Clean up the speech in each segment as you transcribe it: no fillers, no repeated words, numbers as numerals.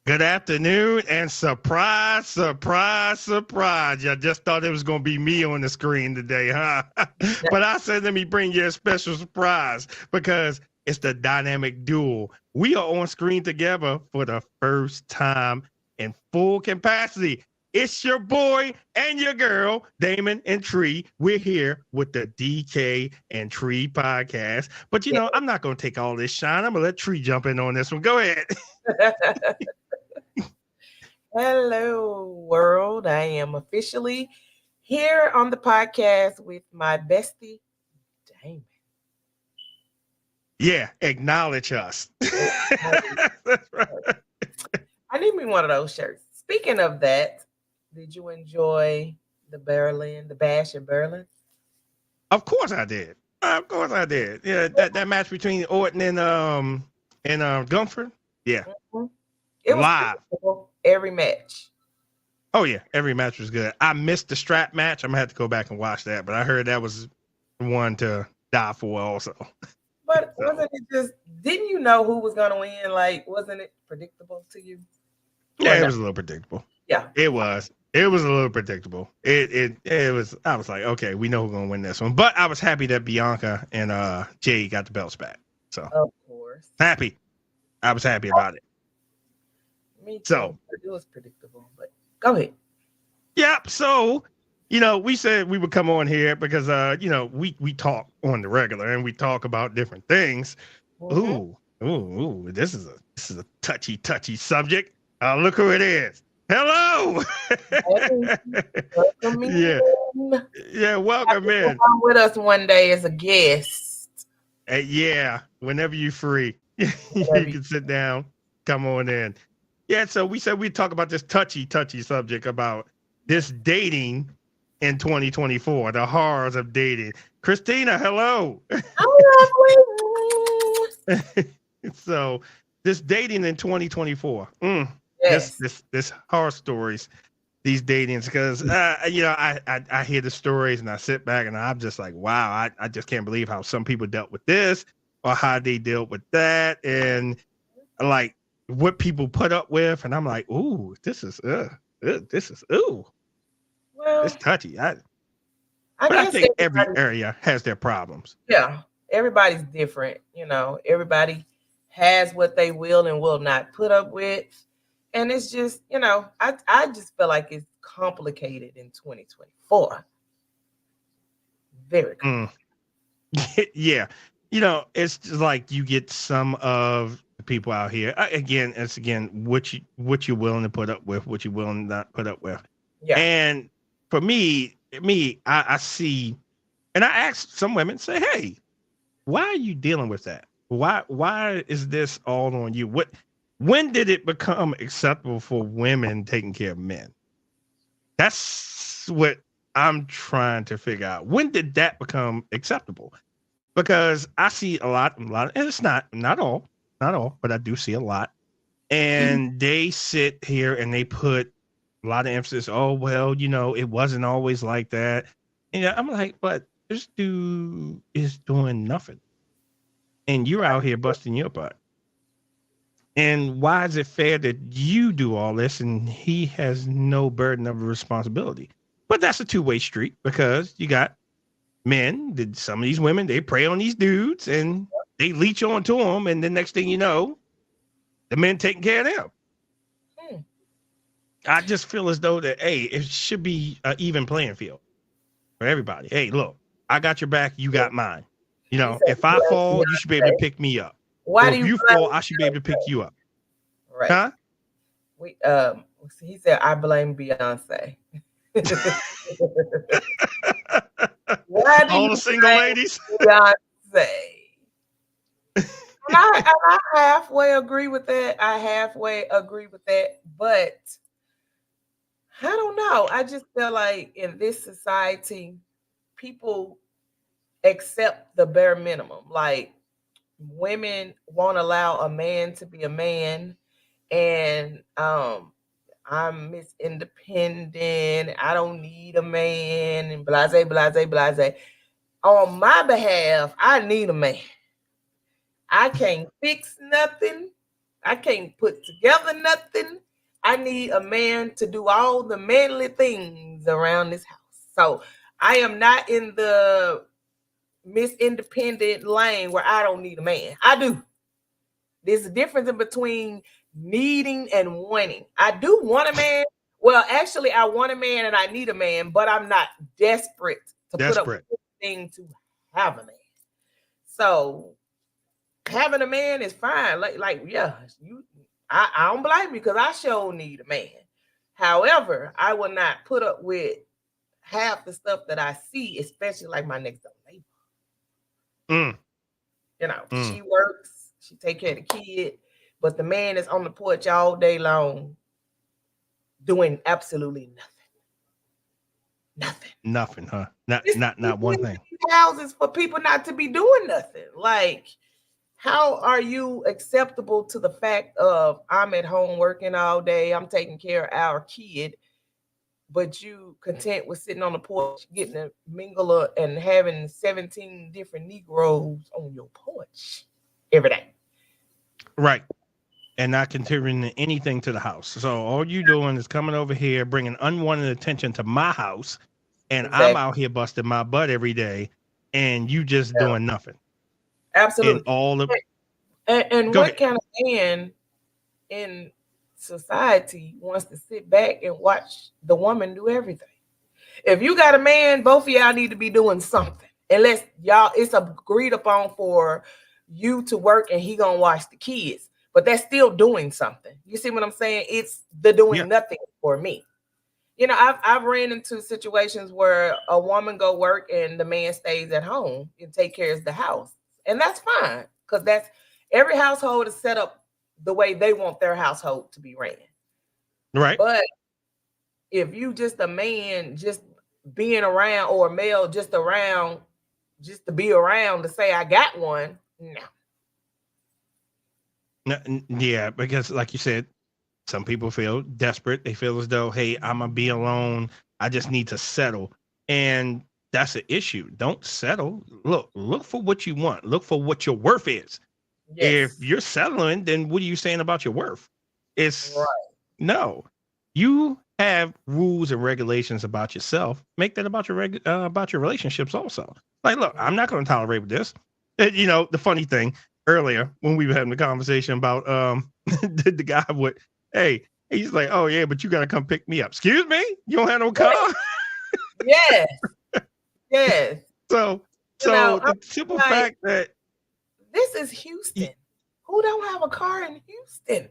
Good afternoon, and surprise, surprise, surprise. You just thought it was going to be me on the screen today, huh? But I said, let me bring you a special surprise because it's the dynamic duo. We are on screen together for the first time in full capacity. It's your boy and your girl, Damon and Tree. We're here with the DK and Tree podcast. But I'm not going to take all this shine. I'm going to let Tree jump in on this one. Go ahead. Hello, world. I am officially here on the podcast with my bestie, Damon. Yeah, acknowledge us. That's right. I need me one of those shirts. Speaking of that, did you enjoy the Bash in Berlin? Of course I did. Yeah, that match between Orton and Gunther. Yeah. Mm-hmm. It was live. Every match. Oh yeah, every match was good. I missed the strap match. I'm gonna have to go back and watch that, but I heard that was one to die for also. But wasn't it just? Didn't you know who was gonna win? Like, wasn't it predictable to you? Yeah, it was a little predictable. Yeah, it was. It was a little predictable. It was. I was like, okay, we know who's gonna win this one. But I was happy that Bianca and Jay got the belts back. So of course, happy. I was happy about it. Me too. So it was predictable, but go ahead. Yep. So, we said we would come on here because we talk on the regular and we talk about different things. Mm-hmm. Ooh, this is a touchy subject. Look who it is. Hello. Welcome in. Yeah, welcome in. Come with us one day as a guest. Yeah, whenever you're free, you can sit down, come on in. Yeah, so we said we'd talk about this touchy subject about this dating in 2024, the horrors of dating. Christina, hello. So this dating in 2024. Yes. This horror stories, these datings, because I hear the stories and I sit back and I'm just like, wow, I just can't believe how some people dealt with this or how they dealt with that, and like what people put up with, and I'm like, ooh, this is ooh. Well, it's touchy. But I think every area has their problems. Yeah, everybody's different. Everybody has what they will and will not put up with, and it's just, I just feel like it's complicated in 2024. Very complicated. Yeah, it's just like you get some of the people out here. It's what you're willing to put up with, what you're willing to not put up with. Yeah. And for me, I see, and I ask some women, say, hey, why are you dealing with that? Why is this all on you? When did it become acceptable for women taking care of men? That's what I'm trying to figure out. When did that become acceptable? Because I see a lot, and it's not all, but I do see a lot. And they sit here and they put a lot of emphasis. Oh, well, it wasn't always like that. And I'm like, but this dude is doing nothing. And you're out here busting your butt. And why is it fair that you do all this and he has no burden of responsibility? But that's a two-way street, because you got men, some of these women, they prey on these dudes and they leech onto them. And the next thing you know, the men taking care of them. I just feel as though that, hey, it should be an even playing field for everybody. Hey, look, I got your back, you got mine. If I fall, you should be able to pick me up. Why do you fall? I should be able to pick you up. Right. Huh? He said, I blame Beyonce. Why do all the single ladies? Beyonce. And I halfway agree with that. But I don't know. I just feel like in this society, people accept the bare minimum. Like, women won't allow a man to be a man, and I'm Miss Independent. I don't need a man, and blase. On my behalf, I need a man. I can't fix nothing. I can't put together nothing. I need a man to do all the manly things around this house. So I am not in the Miss Independent lane where I don't need a man. I do. There's a difference in between needing and wanting. I do want a man. Well, actually, I want a man and I need a man, but I'm not desperate to put up with anything to have a man. So having a man is fine. Yeah, I don't blame you because I sure need a man. However, I will not put up with half the stuff that I see, especially like my next door neighbor. You know, she works, she take care of the kid, but the man is on the porch all day long doing absolutely nothing. Nothing, huh? Not one thing. Houses for people not to be doing nothing. Like, how are you acceptable to the fact of I'm at home working all day, I'm taking care of our kid, but you content with sitting on the porch, getting a mingle and having 17 different Negroes on your porch every day? Right. And not contributing anything to the house. So all you doing is coming over here, bringing unwanted attention to my house, and exactly. I'm out here busting my butt every day, and you just doing nothing. Absolutely. And all the and what kind of man in society wants to sit back and watch the woman do everything? If you got a man, both of y'all need to be doing something. Unless y'all, it's agreed upon for you to work and he gonna watch the kids. But that's still doing something. You see what I'm saying? It's the doing nothing for me. You know, I've ran into situations where a woman go work and the man stays at home and take care of the house. And that's fine, because that's every household is set up the way they want their household to be ran. Right. But if you just a man just being around, or a male just around just to be around to say I got one, no. Yeah, because like you said, some people feel desperate. They feel as though, hey, I'm going to be alone. I just need to settle. And that's an issue. Don't settle. Look for what you want. Look for what your worth is. Yes. If you're settling, then what are you saying about your worth? It's right. No. You have rules and regulations about yourself. Make that about your relationships also. Like, look, I'm not going to tolerate this. And, you know, the funny thing, earlier when we were having the conversation about the guy with, hey, he's like, oh yeah, but you got to come pick me up. Excuse me? You don't have no car? Yes. Yes. So the simple fact that this is Houston. Who don't have a car in Houston?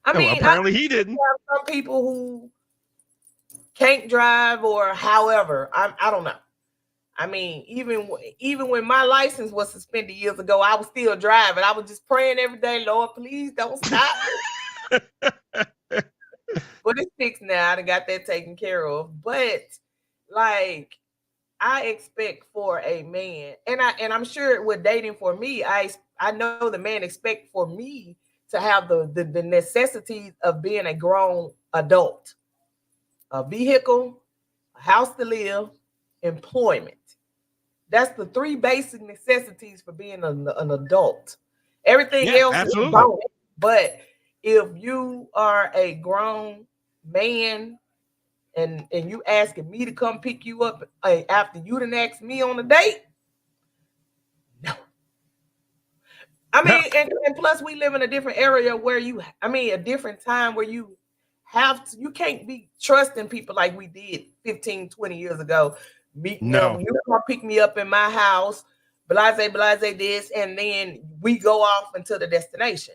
I mean, apparently he didn't. Some people who can't drive or however, I don't know. I mean, even when my license was suspended years ago, I was still driving. I was just praying every day, Lord, please don't stop me. But it's fixed now. I got that taken care of. But like, I expect for a man, and I'm sure with dating for me, I know the man expect for me to have the necessities of being a grown adult, a vehicle, a house to live, employment. That's the three basic necessities for being an adult. Everything else absolutely. Is bonus. But if you are a grown man and you asking me to come pick you up after you done asked me on a date, no. I mean, and plus we live in a different area where a different time where you can't be trusting people like we did 15, 20 years ago. You come pick me up in my house, blase this, and then we go off into the destination.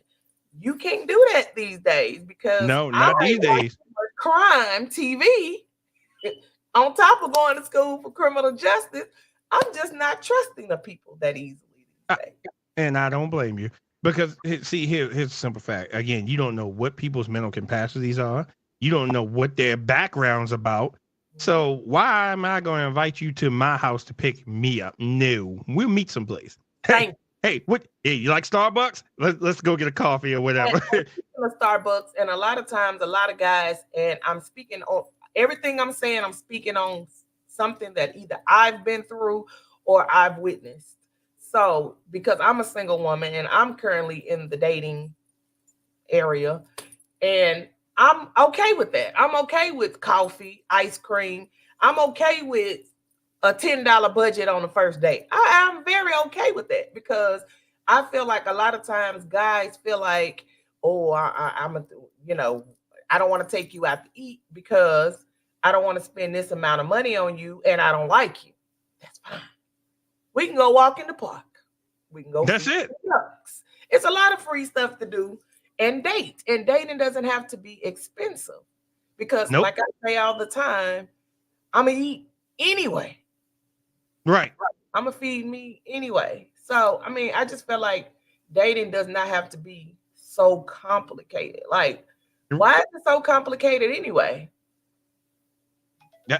You can't do that these days because not these days. Crime TV, on top of going to school for criminal justice, I'm just not trusting the people that easily these days. And I don't blame you, because see, here's a simple fact. Again, you don't know what people's mental capacities are. You don't know what their background's about. So why am I going to invite you to my house to pick me up? No, we'll meet someplace. Hey, what? Hey, you like Starbucks? Let's go get a coffee or whatever. Starbucks, and a lot of times, a lot of guys, and I'm speaking on everything I'm saying. I'm speaking on something that either I've been through or I've witnessed. So, because I'm a single woman and I'm currently in the dating area. And I'm okay with that. I'm okay with coffee, ice cream. I'm okay with a $10 budget on the first date. I'm very okay with that because I feel like a lot of times guys feel like, oh, I'm a, I don't want to take you out to eat because I don't want to spend this amount of money on you and I don't like you. That's fine. We can go walk in the park. We can go. That's it. It's a lot of free stuff to do and date. And dating doesn't have to be expensive because, like I say all the time, I'm going to eat anyway. Right. I'm going to feed me anyway. So, I mean, I just feel like dating does not have to be so complicated. Like, why is it so complicated anyway?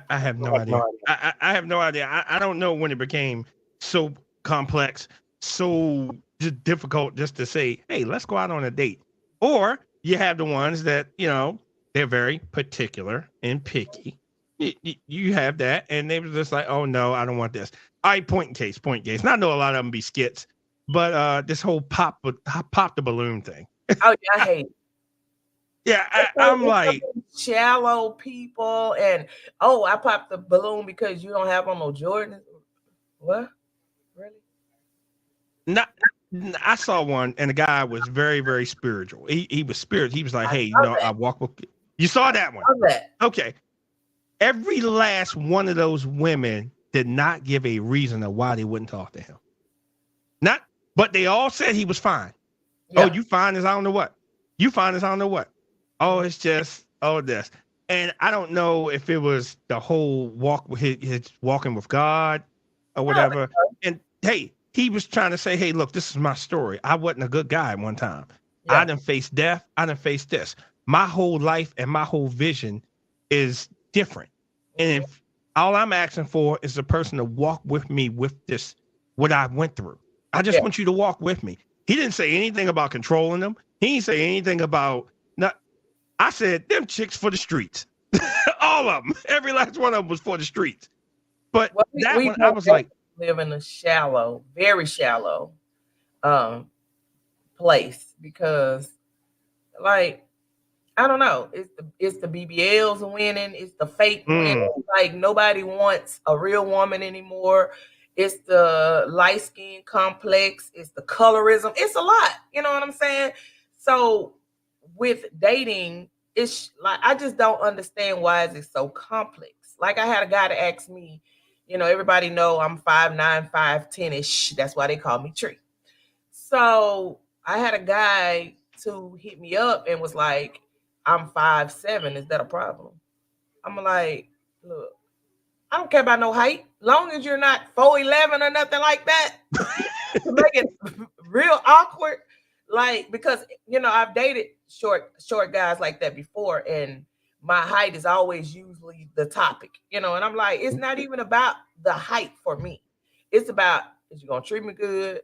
I have no idea. I have no idea. I don't know when it became so complex, so just difficult just to say, hey, let's go out on a date. Or you have the ones that, they're very particular and picky. You have that, and they were just like, oh, no, I don't want this. All right, point case. And I know a lot of them be skits, but this whole pop the balloon thing. Oh, yeah, I hate it. Yeah, I'm like shallow people, and I popped the balloon because you don't have on no Jordan. What? Really? I saw one, and the guy was very, very spiritual. He was spiritual. He was like, hey, I walk with you. You saw that one? Okay. Every last one of those women did not give a reason of why they wouldn't talk to him. But they all said he was fine. Yeah. Oh, you fine as I don't know what. You fine as I don't know what. Oh, it's just, this. And I don't know if it was the whole walk with his walking with God or whatever. And hey, he was trying to say, hey, look, this is my story. I wasn't a good guy at one time. Yeah. I done faced death. I done faced this. My whole life and my whole vision is different. And if all I'm asking for is a person to walk with me with this, what I went through. I just want you to walk with me. He didn't say anything about controlling them. He didn't say anything about I said, them chicks for the streets. All of them. Every last one of them was for the streets. But I was like, live in a shallow, very shallow place because, like, I don't know. It's the BBLs winning. It's the fake winning. Like, nobody wants a real woman anymore. It's the light skin complex. It's the colorism. It's a lot. You know what I'm saying? So with dating, it's like I just don't understand why is it so complex. Like I had a guy to ask me, everybody know I'm 5'9", 5'10"-ish. That's why they call me Tree. So I had a guy to hit me up and was like, I'm 5'7". Is that a problem? I'm like, look, I don't care about no height. Long as you're not 4'11" or nothing like that. To make it real awkward. Like, because, I've dated short guys like that before, and my height is always usually the topic, and I'm like, it's not even about the height for me. It's about, is you going to treat me good?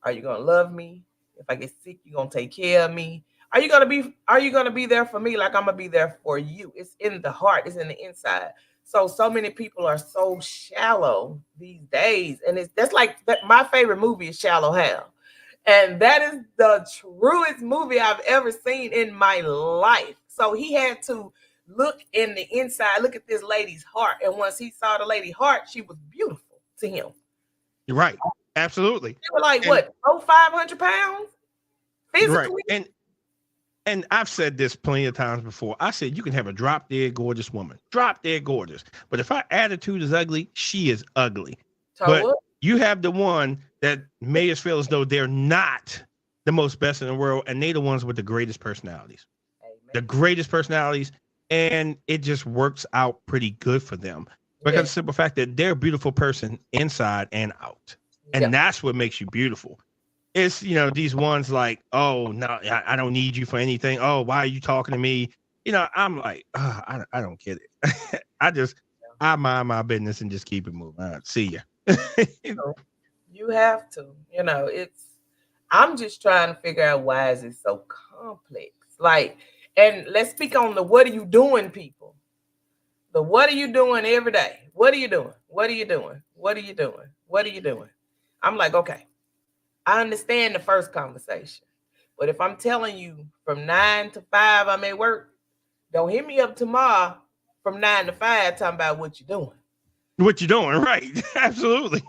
Are you going to love me? If I get sick, you going to take care of me? Are you going to be there for me like I'm going to be there for you? It's in the heart. It's in the inside. So many people are so shallow these days. And that's like, my favorite movie is Shallow Hal. And that is the truest movie I've ever seen in my life. So he had to look in the inside, look at this lady's heart. And once he saw the lady's heart, she was beautiful to him. You're right. Absolutely. They were like, 500 pounds? Physically? Right. And I've said this plenty of times before. I said, you can have a drop-dead gorgeous woman. Drop-dead gorgeous. But if her attitude is ugly, she is ugly. But you have the one that made us feel as though they're not the most best in the world, and they're the ones with the greatest personalities. Amen. The greatest personalities, and it just works out pretty good for them because of the simple fact that they're a beautiful person inside and out. And that's what makes you beautiful. It's, these ones like, oh, no, I don't need you for anything. Oh, why are you talking to me? I'm like, I don't get it. I mind my business and just keep it moving. All right, see ya. You have to, I'm just trying to figure out why is it so complex. Like, and let's speak on the what are you doing, people. The what are you doing every day? What are you doing? What are you doing? What are you doing? What are you doing? I'm like, okay, I understand the first conversation, But if I'm telling you from 9 to 5 I'm at work, don't hit me up tomorrow from 9 to 5 talking about what you're doing. What you doing, right? Absolutely.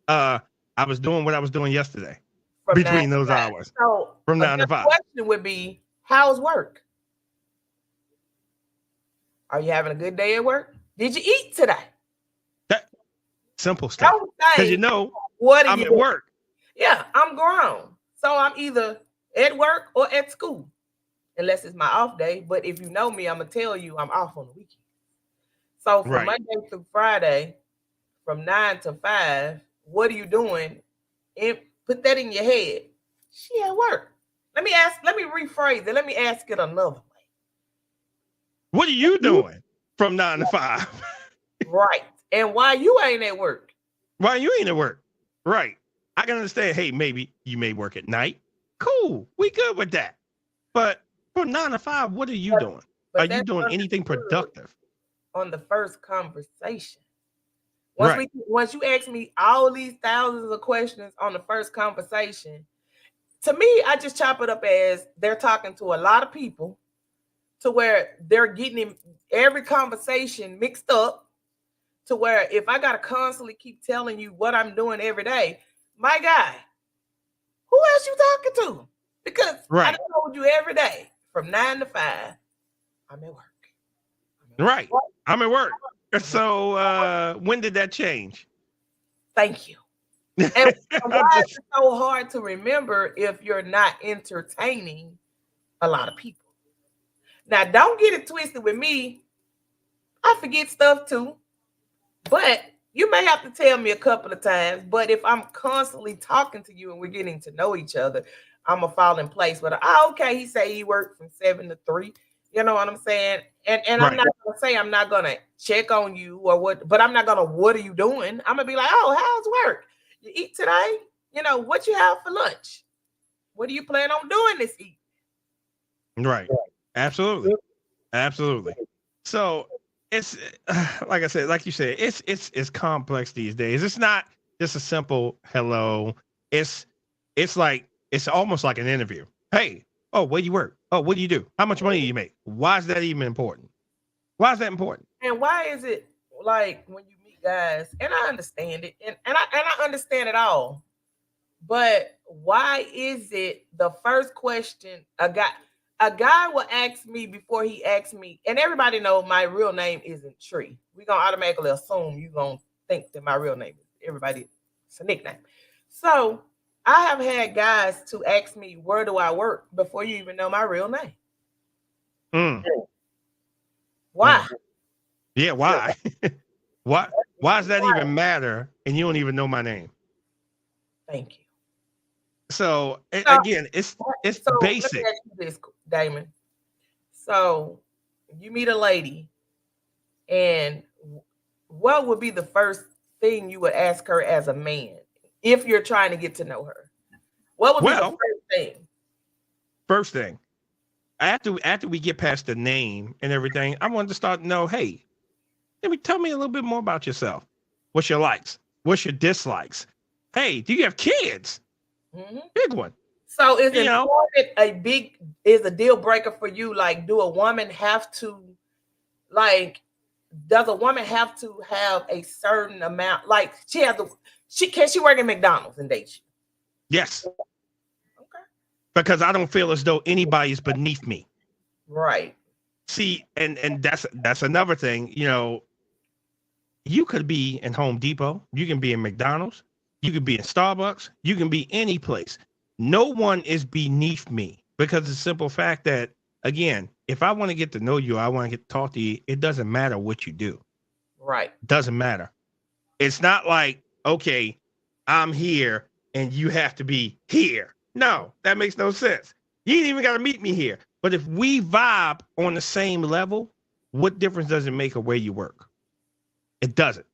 I was doing what I was doing yesterday from between those hours. So from 9 to 5. The question would be, how's work? Are you having a good day at work? Did you eat today? That simple stuff. Because you know what I'm at work. Yeah, I'm grown. So I'm either at work or at school. Unless it's my off day. But if you know me, I'm going to tell you I'm off on the weekend. So from Monday through Friday, from 9 to 5, what are you doing? And put that in your head. She at work. Let me rephrase it. Let me ask it another way. What are you doing from 9 to 5? Right. And why you ain't at work? Why you ain't at work? Right. I can understand, hey, maybe you may work at night. Cool. We good with that. But from 9 to 5, what are you doing? Are you doing anything productive? On the first conversation. Once you ask me all these thousands of questions on the first conversation, to me, I just chop it up as they're talking to a lot of people to where they're getting in every conversation mixed up to where if I got to constantly keep telling you what I'm doing every day, my guy, who else you talking to? Because I told you every day from 9 to 5, I'm at work. I'm at work. So when did that change? Thank you. And why is it so hard to remember if you're not entertaining a lot of people? Now, don't get it twisted with me. I forget stuff too. But you may have to tell me a couple of times. But if I'm constantly talking to you and we're getting to know each other, I'm going to fall in place. But okay, he say he worked from 7 to 3. You know what I'm saying? And I'm not going to say I'm not going to check on you or what, but I'm not going to, what are you doing? I'm going to be like, oh, how's work? You eat today? You know, what you have for lunch? What do you plan on doing this evening? Right. Absolutely. Absolutely. So it's like I said, like you said, it's complex these days. It's not just a simple hello. It's like, it's almost like an interview. Hey, oh, where do you work? Oh, what do you do? How much money do you make? Why is that even important? Why is that important? And why is it like when you meet guys, and I understand it, and I understand it all, but why is it the first question a guy will ask me before he asks me, and everybody knows my real name isn't Tree. We're going to automatically assume you're going to think that my real name is everybody. It's a nickname. So I have had guys to ask me, where do I work before you even know my real name? Why? Yeah, why? Why does that even matter? And you don't even know my name. Thank you. So again, it's so basic. Let me ask you this, Damon. So you meet a lady, and what would be the first thing you would ask her as a man if you're trying to get to know her? What would be the first thing? First thing, after we get past the name and everything, I wanted to start to know, hey, tell me a little bit more about yourself. What's your likes? What's your dislikes? Hey, do you have kids? Mm-hmm. Big one. So is it is a deal breaker for you? Like, do a woman have to, like, does a woman have to have a certain amount? Like, can she work at McDonald's and date you? Yes. Okay. Because I don't feel as though anybody's beneath me. Right. See, and that's another thing. You know, you could be in Home Depot, you can be in McDonald's, you could be in Starbucks, you can be any place. No one is beneath me, because the simple fact that, again, if I want to get to know you, I want to get to talk to you, it doesn't matter what you do. Right. Doesn't matter. It's not like, okay, I'm here and you have to be here. No, that makes no sense. You ain't even got to meet me here. But if we vibe on the same level, what difference does it make of where you work? It doesn't.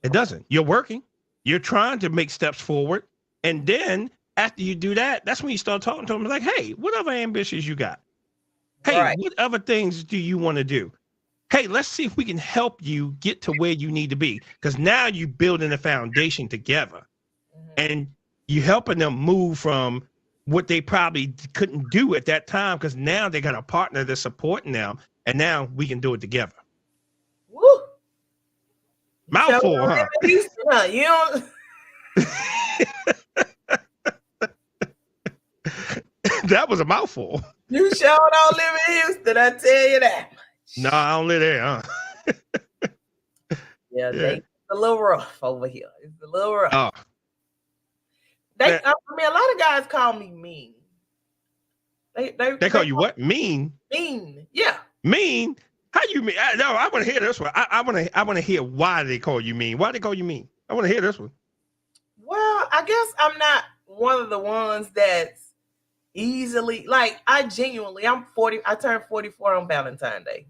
It doesn't. You're working. You're trying to make steps forward. And then after you do that, that's when you start talking to them like, hey, what other ambitions you got? Hey, what other things do you want to do? Hey, let's see if we can help you get to where you need to be. Because now you're building a foundation together. Mm-hmm. And you're helping them move from what they probably couldn't do at that time, because now they got a partner that's supporting them, and now we can do it together. Woo! Mouthful, huh? Houston, huh? You don't. That was a mouthful. You sure don't live in Houston, I tell you that. No, I don't live there, huh? Yeah, it's a little rough over here. It's a little rough. Oh. I mean, a lot of guys call me mean. They call you what? Mean? Mean, yeah. Mean? How you mean? I want to hear this one. I want to hear why they call you mean. Why they call you mean? I want to hear this one. Well, I guess I'm not one of the ones that's easily, like, I'm 40. I turned 44 on Valentine's Day.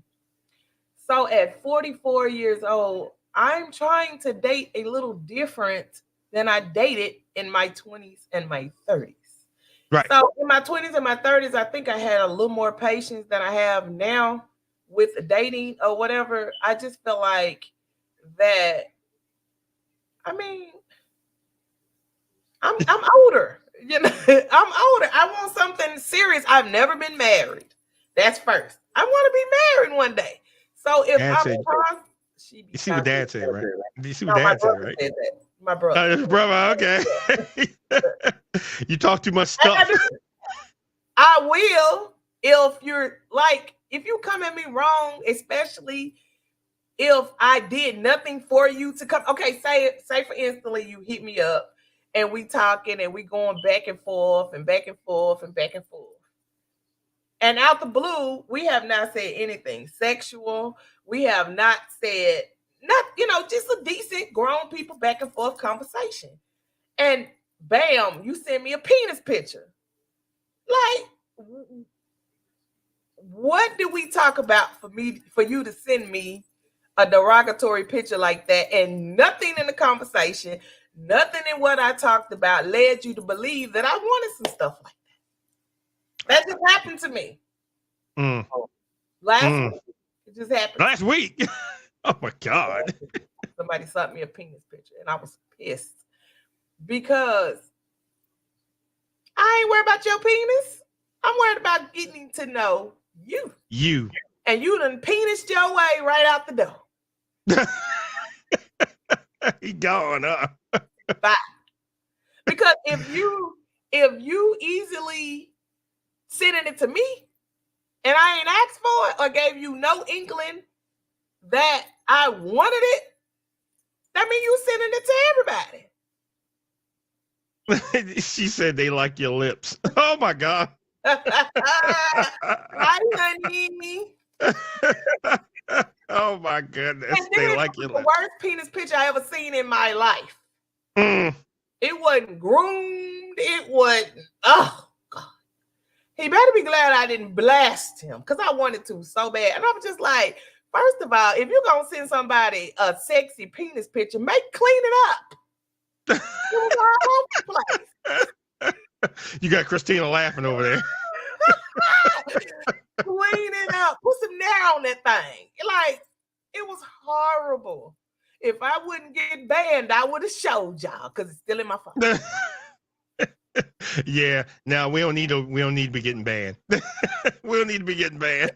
So at 44 years old, I'm trying to date a little different than I dated in my 20s and my 30s. Right. So in my 20s and my 30s, I think I had a little more patience than I have now with dating or whatever. I just feel like that. I mean, I'm older. You know, I'm older. I want something serious. I've never been married. That's first. I want to be married one day. So if you see what Dad said, right? You see what Dad said, right? My brother. Oh, his brother, okay. You talk too much stuff. I will if you come at me wrong, especially if I did nothing for you to come. Okay, say for instance, you hit me up and we talking and we going back and forth and back and forth and back and forth. And out the blue, we have not said anything sexual. We have not said just a decent grown people back and forth conversation. And bam, you send me a penis picture. Like, what did we talk about for you to send me a derogatory picture like that? And nothing in the conversation, nothing in what I talked about led you to believe that I wanted some stuff like that. That just happened to me. Last week. It just happened. Last week. Oh my God. Somebody sent me a penis picture and I was pissed because I ain't worried about your penis. I'm worried about getting to know you. You. And you done penised your way right out the door. He gone, huh? Bye. Because if you easily sending it to me and I ain't asked for it or gave you no inkling that I wanted it, that means you sending it to everybody. She said they like your lips. Oh my God. Hi, honey. Oh my goodness. They like your lips. The worst penis picture I ever seen in my life. It wasn't groomed. It wasn't. Oh God. He better be glad I didn't blast him because I wanted to so bad. And I was just like, first of all, if you're gonna send somebody a sexy penis picture, clean it up. It was all over the place. You got Christina laughing over there. Clean it up. Put some nair on that thing. Like, it was horrible. If I wouldn't get banned, I would have showed y'all because it's still in my phone. Yeah. Now we don't need to be getting banned. We don't need to be getting banned.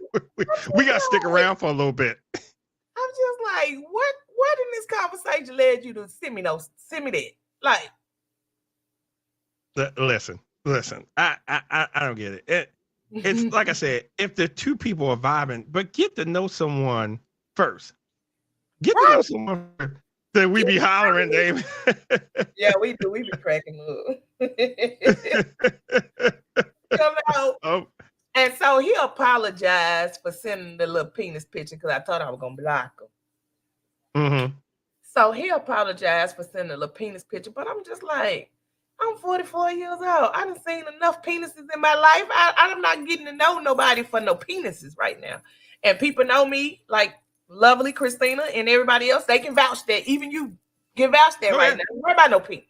We got to stick around for a little bit. I'm just like, what in this conversation led you to send me that? Like, listen. I don't get it. It's like I said, if the two people are vibing, but get to know someone first. Get to know someone first. Then we be hollering, David. Yeah, we do. We be cracking up. And so he apologized for sending the little penis picture because I told him I was gonna block him. Mm-hmm. So he apologized for sending a little penis picture, but I'm just like, I'm 44 years old. I done seen enough penises in my life. I'm not getting to know nobody for no penises right now. And people know me, like lovely Christina and everybody else. They can vouch that. Even you can vouch that right now. Don't worry about no penis.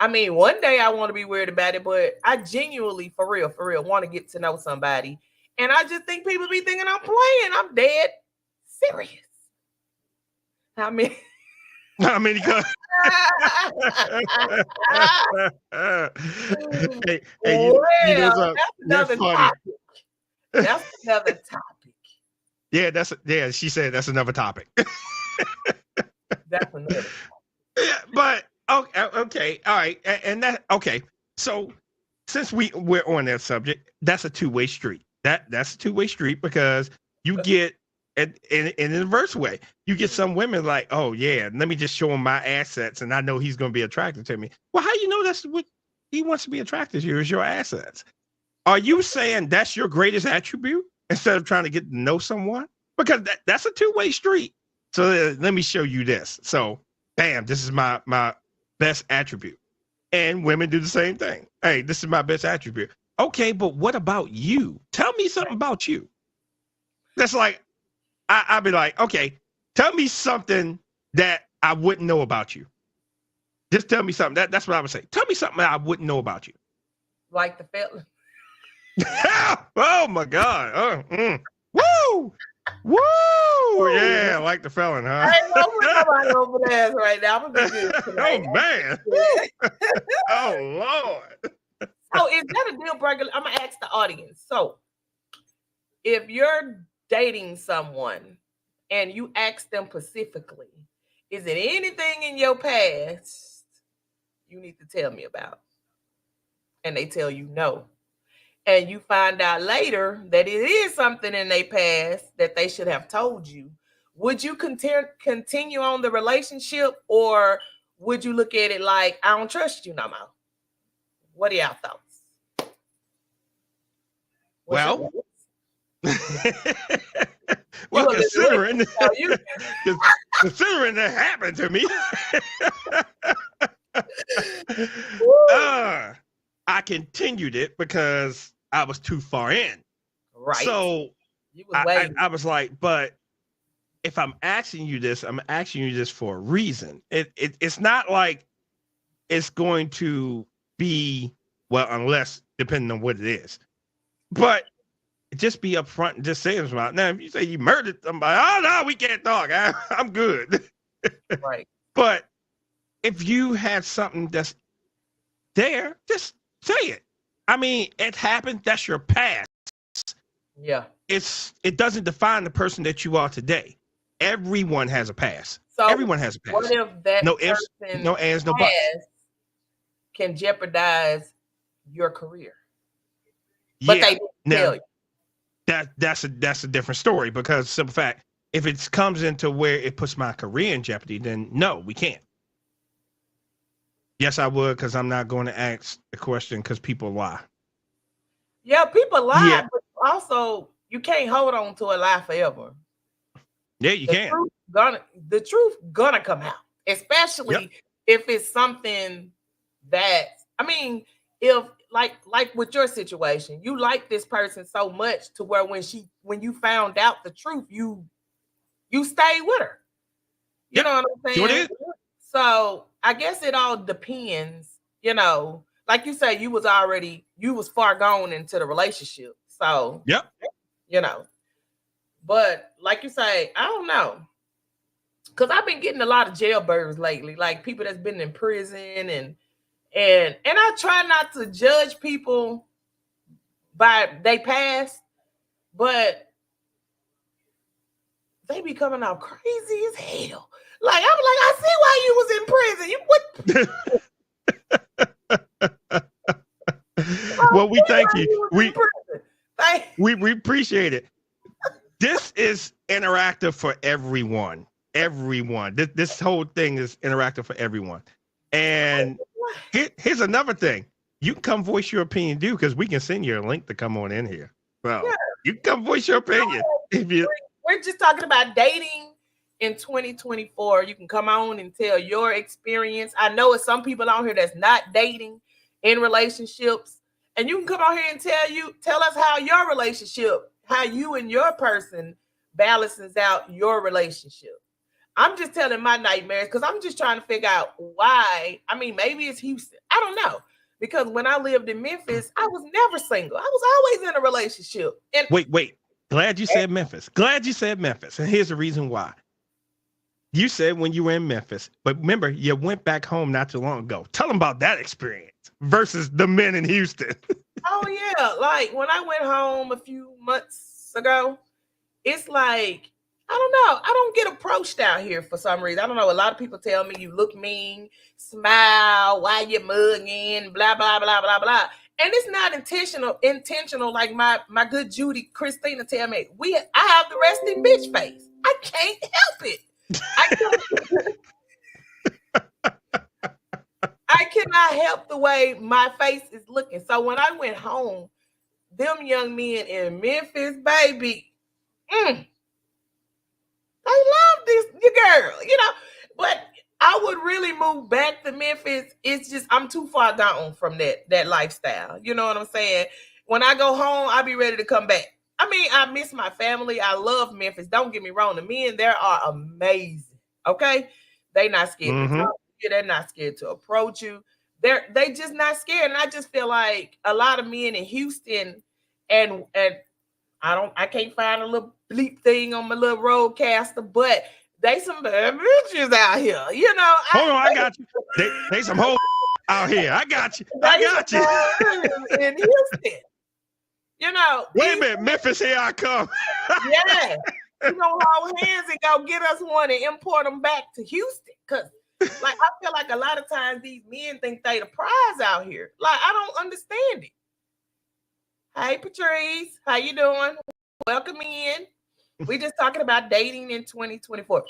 I mean, one day I want to be weird about it, but I genuinely, for real, want to get to know somebody. And I just think people be thinking I'm playing. I'm dead serious. I mean, I mean, hey, well, that's another topic. That's another topic. Yeah, she said that's another topic. That's another topic. Yeah, but okay, all right, and that okay. So since we're on that subject, that's a two-way street. That's a two-way street because you get in an inverse way. You get some women like, oh yeah, let me just show him my assets, and I know he's going to be attracted to me. Well, how you know that's what he wants to be attracted to you is your assets? Are you saying that's your greatest attribute instead of trying to get to know someone? Because that's a two-way street. So let me show you this. So, bam, this is my best attribute. And women do the same thing. Hey, this is my best attribute. Okay, but what about you? Tell me something about you. That's like, I'd be like, okay, tell me something that I wouldn't know about you. Just tell me something. That's what I would say. Tell me something that I wouldn't know about you. Like the fella. Oh my God. Woo! Woo! Yeah, like the felon, huh? I ain't know what nobody over there right now. I'm gonna be good tonight. Oh man. Oh Lord. So is that a deal breaker? I'm gonna ask the audience. So if you're dating someone and you ask them specifically, is it anything in your past you need to tell me about? And they tell you no. And you find out later that it is something in their past that they should have told you, would you continue on the relationship, or would you look at it like, I don't trust you no more? What are y'all thoughts? Well, well, considering that happened to me, I continued it because I was too far in. Right. So I was like, but if I'm asking you this, I'm asking you this for a reason. It's not like it's going to be, well, unless depending on what it is. But just be upfront and just say it about. Now, if you say you murdered somebody, oh no, we can't talk. I'm good. Right. But if you had something that's there, just say it. I mean, it happened. That's your past. Yeah. It doesn't define the person that you are today. Everyone has a past. So everyone has a past. What if that no ifs, no ands, no buts can jeopardize your career? But they didn't tell you. That's a different story, because simple fact, if it comes into where it puts my career in jeopardy, then no, we can't. Yes, I would, because I'm not going to ask the question because people lie. Yeah, people lie, but also you can't hold on to a lie forever. Yeah, you can. The truth gonna come out, especially if it's something that, I mean, if like with your situation, you like this person so much to where when you found out the truth, you stay with her. You know what I'm saying? Sure did. So I guess it all depends, like you say, you was far gone into the relationship. So, but like you say, I don't know. Cause I've been getting a lot of jailbirds lately, like people that's been in prison and I try not to judge people by they past, but they be coming out crazy as hell. Like, I'm like, I see why you was in prison. Well, we thank you. We appreciate it. This is interactive for everyone. Everyone. This whole thing is interactive for everyone. And here's another thing. You can come voice your opinion, too, because we can send you a link to come on in here. So you can come voice your opinion. We're just talking about dating in 2024. You can come on and tell your experience. I know it's some people out here that's not dating, in relationships, and you can come out here and tell us how your relationship, how you and your person balances out your relationship. I'm just telling my nightmares because I'm just trying to figure out why. I mean, maybe it's Houston. I don't know. Because when I lived in Memphis, I was never single. I was always in a relationship. And wait. Glad you said Memphis. And here's the reason why. You said when you were in Memphis, but remember, you went back home not too long ago. Tell them about that experience versus the men in Houston. Oh, yeah. Like when I went home a few months ago, it's like, I don't know. I don't get approached out here for some reason. I don't know. A lot of people tell me you look mean, smile, why you mugging, blah, blah, blah, blah, blah. And it's not intentional, like my good Judy Christina tell me. I have the resting bitch face. I can't help it. I cannot help the way my face is looking. So when I went home, them young men in Memphis, baby, I love this girl, but I would really move back to Memphis. It's just, I'm too far gone from that lifestyle. You know what I'm saying? When I go home, I'll be ready to come back. I mean, I miss my family. I love Memphis. Don't get me wrong. The men there are amazing. Okay. They not scared to talk to you. They're not scared to approach you. They just not scared. And I just feel like a lot of men in Houston and I can't find a little bleep thing on my little roadcaster, but they some bad bitches out here, Hold on, I got you. They some whole out here. I got you. In Houston. Wait a minute, Memphis, here I come. Yeah. Hold hands and go get us one and import them back to Houston. Because I feel like a lot of times these men think they the prize out here. Like, I don't understand it. Hey, Patrice, how you doing? Welcome in. We just talking about dating in 2024.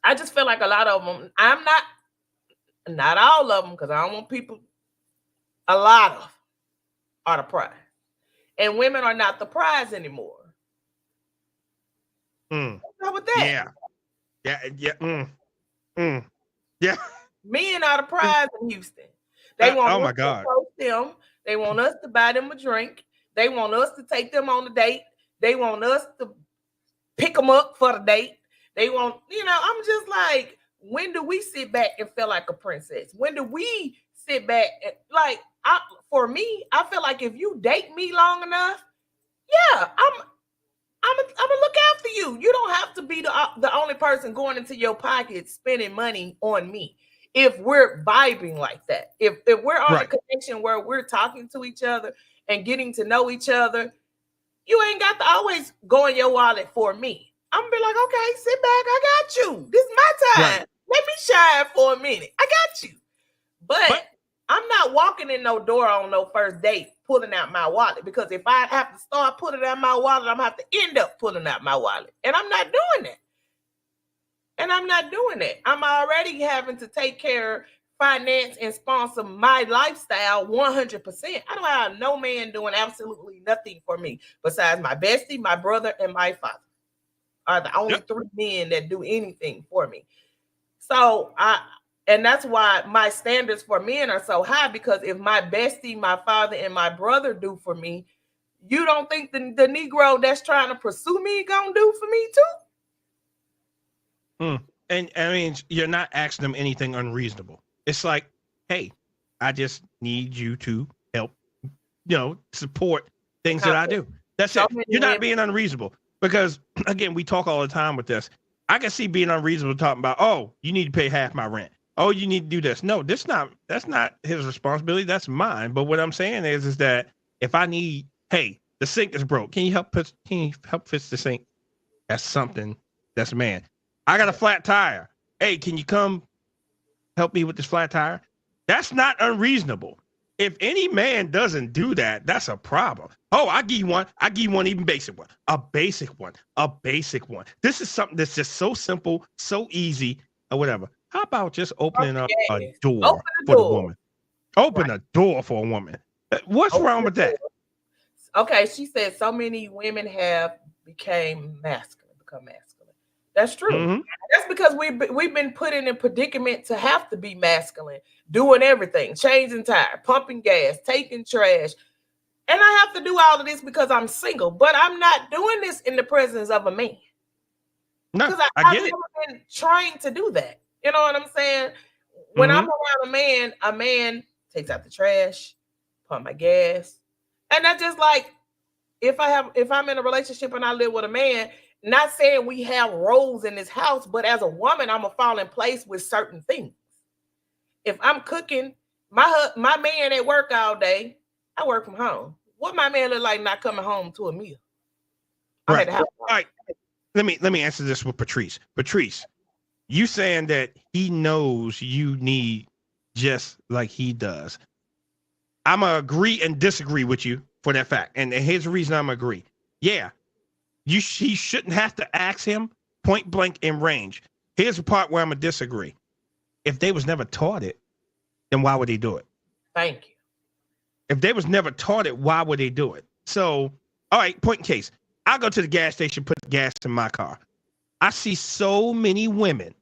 I just feel like a lot of them, I'm not all of them, because I don't want people, a lot of are the prize. And women are not the prize anymore. How with that? Yeah. Yeah. Men are the prize in Houston. They want oh my us God. to post them. They want us to buy them a drink. They want us to take them on a date. They want us to pick them up for the date. They want, I'm just like, when do we sit back and feel like a princess? When do we sit back and, for me, I feel like if you date me long enough, yeah, I'm gonna look after you. You don't have to be the only person going into your pocket spending money on me. If we're vibing like that, if we're on a connection where we're talking to each other and getting to know each other, you ain't got to always go in your wallet for me. I'm gonna be like, okay, sit back. I got you. This is my time. Right. Let me shine for a minute. I got you. But I'm not walking in no door on no first date pulling out my wallet, because if I have to start pulling out my wallet, I'm gonna have to end up pulling out my wallet. And I'm not doing that. I'm already having to take care, finance, and sponsor my lifestyle 100%. I don't have no man doing absolutely nothing for me besides my bestie, my brother, and my father are the only three men that do anything for me. So and that's why my standards for men are so high, because if my bestie, my father, and my brother do for me, you don't think the Negro that's trying to pursue me gonna do for me too? And I mean, you're not asking them anything unreasonable. It's like, hey, I just need you to help, support things that I do. That's it. You're not being unreasonable, because again, we talk all the time with this. I can see being unreasonable talking about, oh, you need to pay half my rent. Oh, you need to do this. No, that's not his responsibility. That's mine. But what I'm saying is that if I need, hey, the sink is broke. Can you help fix the sink? That's something. That's a man. I got a flat tire. Hey, can you come help me with this flat tire? That's not unreasonable. If any man doesn't do that, that's a problem. Oh, I give you one. I give you one even basic one. A basic one. This is something that's just so simple, so easy, or whatever. How about just opening up a door for the woman? Open a door for a woman. What's wrong with that? Okay, she said so many women have become masculine. That's true. Mm-hmm. That's because we've been put in a predicament to have to be masculine, doing everything, changing tire, pumping gas, taking trash. And I have to do all of this because I'm single, but I'm not doing this in the presence of a man. No, because I've never been trying to do that. You know what I'm saying? When I'm around a man takes out the trash, pump my gas. And that's just like, if I'm in a relationship and I live with a man, not saying we have roles in this house, but as a woman, I'm gonna fall in place with certain things. If I'm cooking, my man at work all day, I work from home. What my man look like not coming home to a meal? I'm at the house. All right. Let me answer this with Patrice. Patrice, you saying that he knows you need just like he does. I'm gonna agree and disagree with you for that fact. And here's the reason I'm agree. Yeah, he shouldn't have to ask him point blank in range. Here's the part where I'm gonna disagree. If they was never taught it, then why would they do it? Thank you. If they was never taught it, why would they do it? So, all right, point in case. I go to the gas station, put gas in my car. I see so many women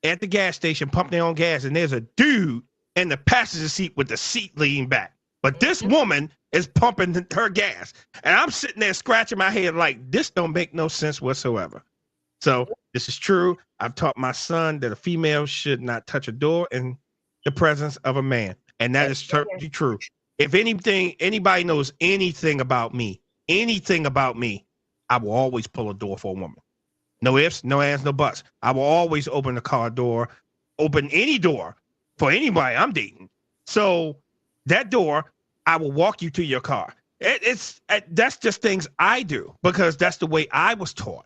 at the gas station pump their own gas, and there's a dude in the passenger seat with the seat leaning back. But this woman is pumping her gas. And I'm sitting there scratching my head like, this don't make no sense whatsoever. So this is true. I've taught my son that a female should not touch a door in the presence of a man. And that is certainly true. If anybody knows anything about me, I will always pull a door for a woman. No ifs, no ands, no buts. I will always open the car door, open any door for anybody I'm dating. So that door, I will walk you to your car. That's just things I do because that's the way I was taught.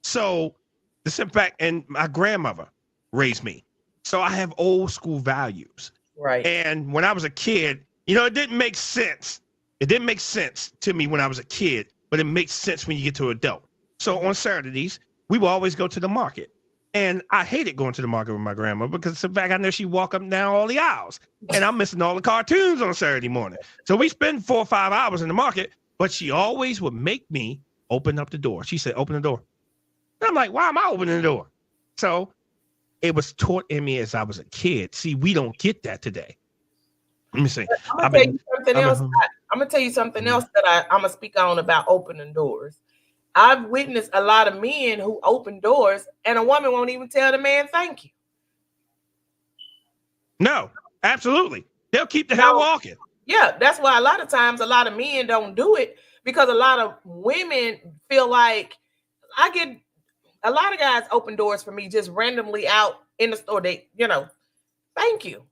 So the simple fact, and my grandmother raised me. So I have old school values. Right. And when I was a kid, it didn't make sense. It didn't make sense to me when I was a kid, but it makes sense when you get to an adult. So on Saturdays, we will always go to the market. And I hated going to the market with my grandma because in fact, I know she walk up and down all the aisles and I'm missing all the cartoons on Saturday morning. So we spend 4 or 5 hours in the market, but she always would make me open up the door. She said, open the door. And I'm like, why am I opening the door? So it was taught in me as I was a kid. See, we don't get that today. Let me see. I'm gonna tell you something else that I'm gonna speak on about opening doors. I've witnessed a lot of men who open doors and a woman won't even tell the man thank you. No, absolutely. They'll keep the hell walking. Yeah, that's why a lot of times a lot of men don't do it because a lot of women feel like I get a lot of guys open doors for me just randomly out in the store. They, thank you.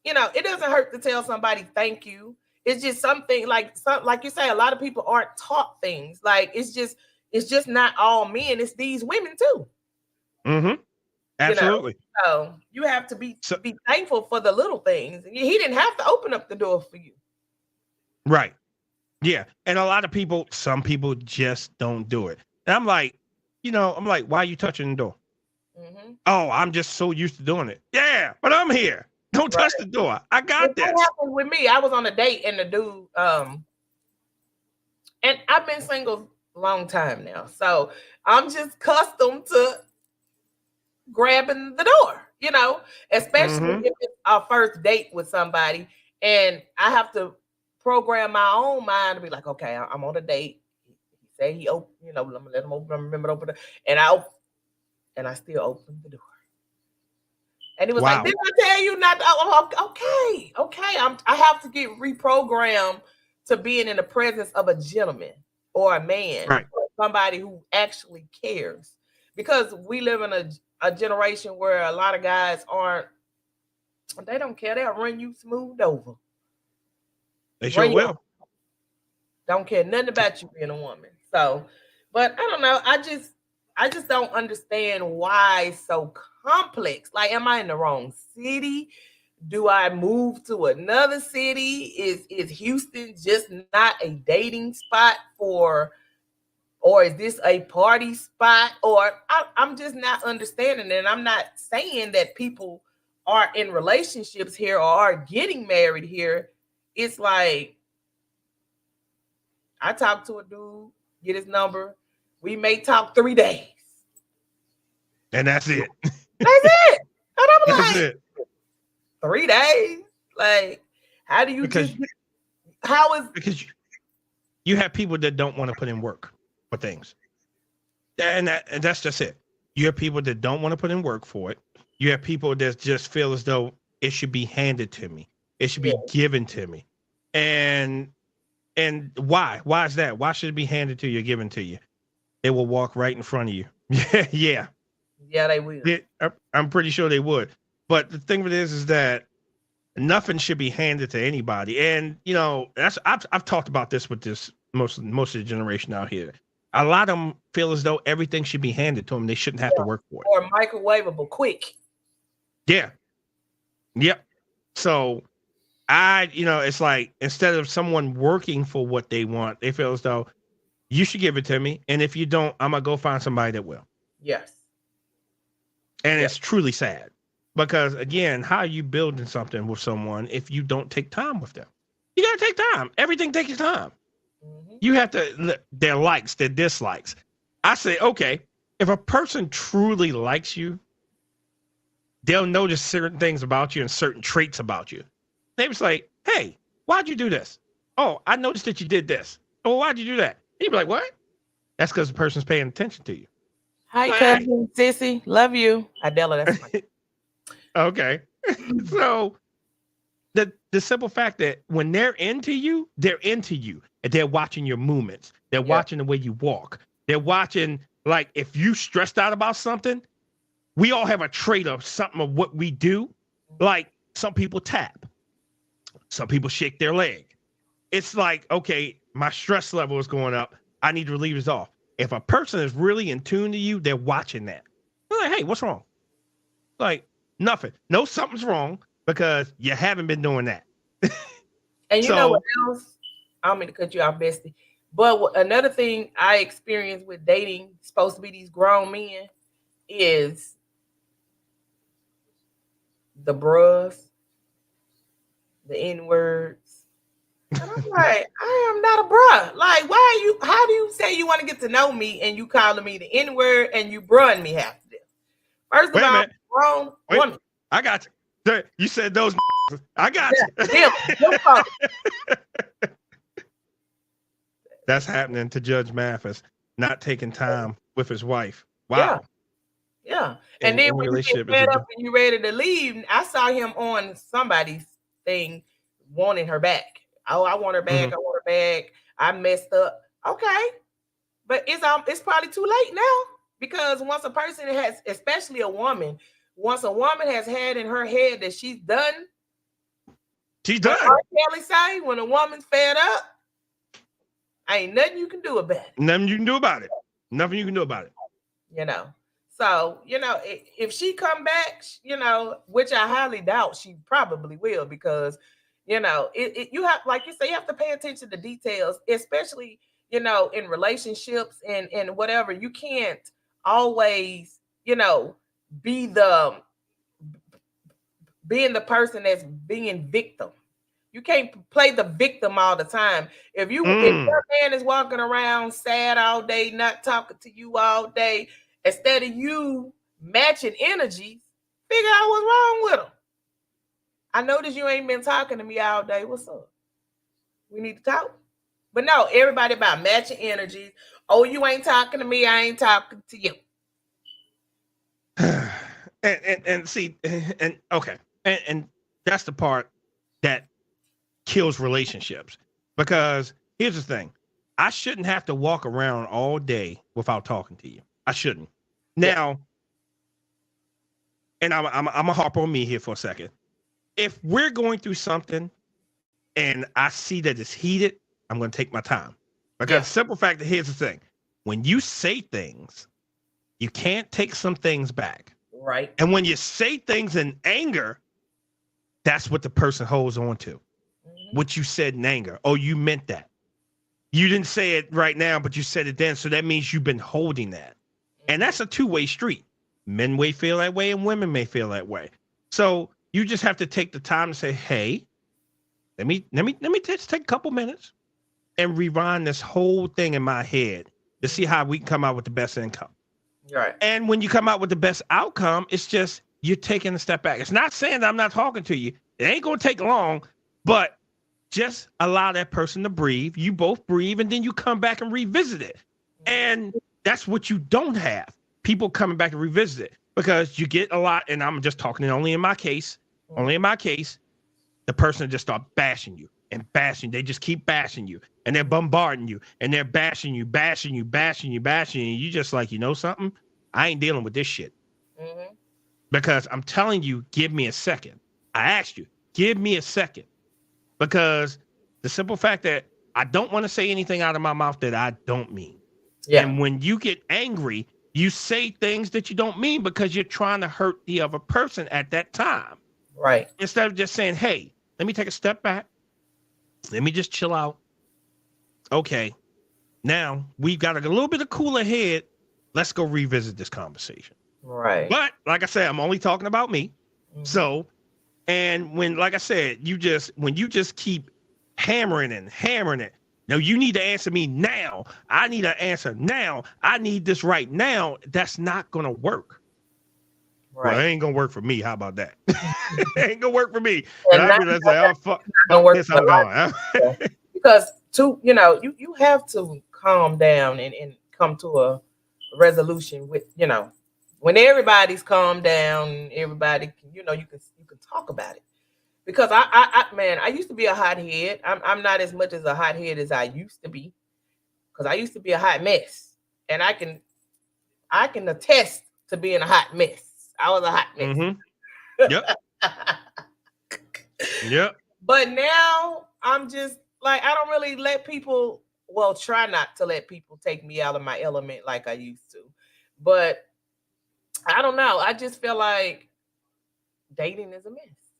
It doesn't hurt to tell somebody thank you. It's just something like you say, a lot of people aren't taught things. Like it's just not all men, it's these women too. Mm-hmm. Absolutely. So you have to be thankful for the little things. He didn't have to open up the door for you. Right. Yeah. And a lot of people, some people just don't do it. And I'm like, why are you touching the door? Mm-hmm. Oh, I'm just so used to doing it. Yeah, but I'm here. Don't touch the door. I got this. What happened with me? I was on a date and the dude, and I've been single a long time now. So I'm just accustomed to grabbing the door, especially if it's our first date with somebody. And I have to program my own mind to be like, okay, I'm on a date. He said he opened, I'm gonna let him open, remember to open it. And I still opened the door. And he was like, didn't I tell you not to? Okay. I have to get reprogrammed to being in the presence of a gentleman or a man, or somebody who actually cares. Because we live in a generation where a lot of guys they don't care. They'll run you smooth over. They sure will. Don't care nothing about you being a woman. So, but I don't know. I just don't understand why it's so complex. Like, am I in the wrong city? Do I move to another city? Is Houston just not a dating spot or is this a party spot? Or I'm just not understanding it. And I'm not saying that people are in relationships here or are getting married here. It's like, I talk to a dude, get his number. We may talk 3 days. And that's it. That's it. And I'm like, it. 3 days? Like, how do you because you have people that don't want to put in work for things. And that's just it. You have people that don't want to put in work for it. You have people that just feel as though it should be handed to me. It should be given to me. And why? Why is that? Why should it be handed to you or given to you? they will walk right in front of you. Yeah. Yeah, they will. I'm pretty sure they would. But the thing of it is that nothing should be handed to anybody. And you know, I've talked about this with this most of the generation out here. A lot of them feel as though everything should be handed to them. They shouldn't have to work for it. Or microwavable quick. Yeah. Yep. So it's like instead of someone working for what they want, they feel as though you should give it to me. And if you don't, I'm gonna go find somebody that will. Yes. And it's truly sad. Because again, how are you building something with someone if you don't take time with them? You gotta take time. Everything takes time. Mm-hmm. You have to their likes, their dislikes. I say, okay, if a person truly likes you, they'll notice certain things about you and certain traits about you. They was like, hey, why'd you do this? Oh, I noticed that you did this. Oh, why'd you do that? And you'd be like, what? That's because the person's paying attention to you. Hi, cousin, sissy. Love you. Adela, that's fine. Okay. So the simple fact that when they're into you, and they're watching your movements. They're watching the way you walk. They're watching, like, if you stressed out about something, we all have a trait of something of what we do. Like some people tap. Some people shake their leg. It's like, okay, my stress level is going up. I need to relieve this off. If a person is really in tune to you, they're watching that. They're like, hey, what's wrong? Like, nothing. No, something's wrong because you haven't been doing that. And you know what else? I don't mean to cut you off, bestie. But another thing I experienced with dating, supposed to be these grown men, is the bruhs, the N-words. And I'm like, I am not a bruh. Like, how do you say you want to get to know me and you calling me the N-word and you bruhing me half to this? First of all, grown woman. I got you. You said those. I got you. That's happening to Judge Mathis, not taking time with his wife. Wow. Yeah. And then when you get fed up and you're ready to leave, I saw him on somebody's thing wanting her back. Oh, I want her back. Mm-hmm. I want her back. I messed up. Okay. But it's probably too late now, because once a person has, especially a woman, once a woman has had in her head that she's done. She's done. Kelly say, when a woman's fed up, ain't nothing you can do about it. Nothing you can do about it. Nothing you can do about it. You know. So, you know, if she come back, you know, which I highly doubt she probably will, because, you know, you have, like you say, you have to pay attention to details, especially, you know, in relationships and whatever. You can't always, you know, being the person that's being victim. You can't play the victim all the time. If your man is walking around sad all day, not talking to you all day, instead of you matching energies, figure out what's wrong with him. I noticed you ain't been talking to me all day. What's up? We need to talk. But no, everybody about matching energies. Oh, you ain't talking to me. I ain't talking to you. and see, and okay. And that's the part that kills relationships. Because here's the thing. I shouldn't have to walk around all day without talking to you. I shouldn't. Now, and I'm gonna harp on me here for a second. If we're going through something and I see that it's heated, I'm going to take my time. Because the simple fact that here's the thing. When you say things, you can't take some things back. Right. And when you say things in anger, that's what the person holds on to. Mm-hmm. What you said in anger. Oh, you meant that. You didn't say it right now, but you said it then. So that means you've been holding that. Mm-hmm. And that's a two-way street. Men may feel that way and women may feel that way. So you just have to take the time to say, hey, let me just take a couple minutes and rewind this whole thing in my head to see how we can come out with the best income. Right. And when you come out with the best outcome, it's just you're taking a step back. It's not saying that I'm not talking to you. It ain't going to take long, but just allow that person to breathe. You both breathe, and then you come back and revisit it. And that's what you don't have. People coming back and revisit it, because you get a lot, and I'm just talking only in my case, the person just start bashing you. and bashing. They just keep bashing you, and they're bombarding you, and they're bashing you. You just like, you know something? I ain't dealing with this shit. Mm-hmm. Because I'm telling you, give me a second. I asked you, give me a second. Because the simple fact that I don't want to say anything out of my mouth that I don't mean. Yeah. And when you get angry, you say things that you don't mean because you're trying to hurt the other person at that time. Right. Instead of just saying, hey, let me take a step back. Let me just chill out. Okay. Now we've got a little bit of cooler head. Let's go revisit this conversation. Right. But like I said, I'm only talking about me. Mm-hmm. So, and when, like I said, when you just keep hammering it. No, you need to answer me now. I need an answer now. I need this right now. That's not going to work. Right. Well, it ain't going to work for me. How about that? It ain't going to work for me. And I'll be like, oh, fuck this, I'm going. Because, you have to calm down and come to a resolution with, when everybody's calmed down, everybody can, you can talk about it. Because I used to be a hothead. I'm not as much as a hothead as I used to be, because I used to be a hot mess, and I can attest to being a hot mess. I was a hot mess. Mm-hmm. Yep. Yep. But now I'm just like, I don't really let people. Well, try not to let people take me out of my element like I used to. But I don't know. I just feel like dating is a mess.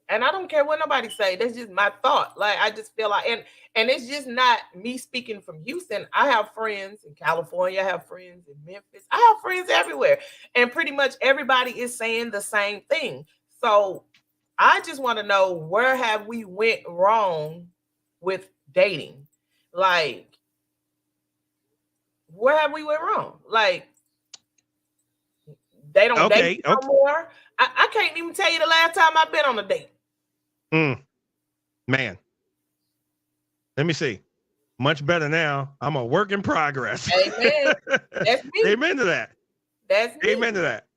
And I don't care what nobody say. That's just my thought. Like, I just feel like, and it's just not me speaking from Houston. I have friends in California. I have friends in Memphis. I have friends everywhere. And pretty much everybody is saying the same thing. So I just want to know, where have we went wrong with dating? Like, where have we went wrong? Like, they don't date no more. I can't even tell you the last time I've been on a date. Man, let me see. Much better now. I'm a work in progress. Amen. That's me. Amen to that. That's me. Amen to that.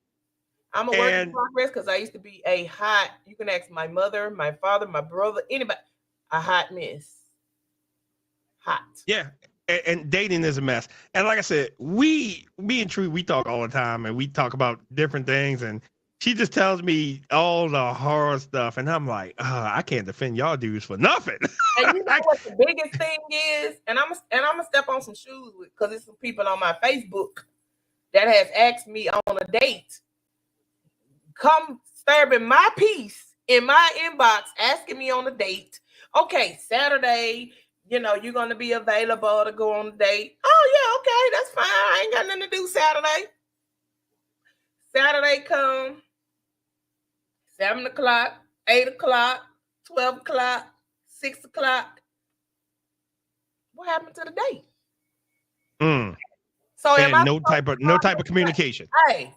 I'm a work in progress because I used to be a hot, you can ask my mother, my father, my brother, anybody, a hot mess. Hot. Yeah. And dating is a mess. And like I said, me and True, we talk all the time, and we talk about different things, and she just tells me all the horror stuff, and I'm like, I can't defend y'all dudes for nothing. And you know what the biggest thing is? And I'm gonna step on some shoes because there's some people on my Facebook that has asked me on a date, come disturbing my peace in my inbox, asking me on a date. Okay, Saturday, you're gonna be available to go on a date. Oh yeah, okay, that's fine. I ain't got nothing to do Saturday. Saturday come. 7 o'clock, 8 o'clock, 12 o'clock, 6 o'clock. What happened to the date? So and no type of communication. Hey,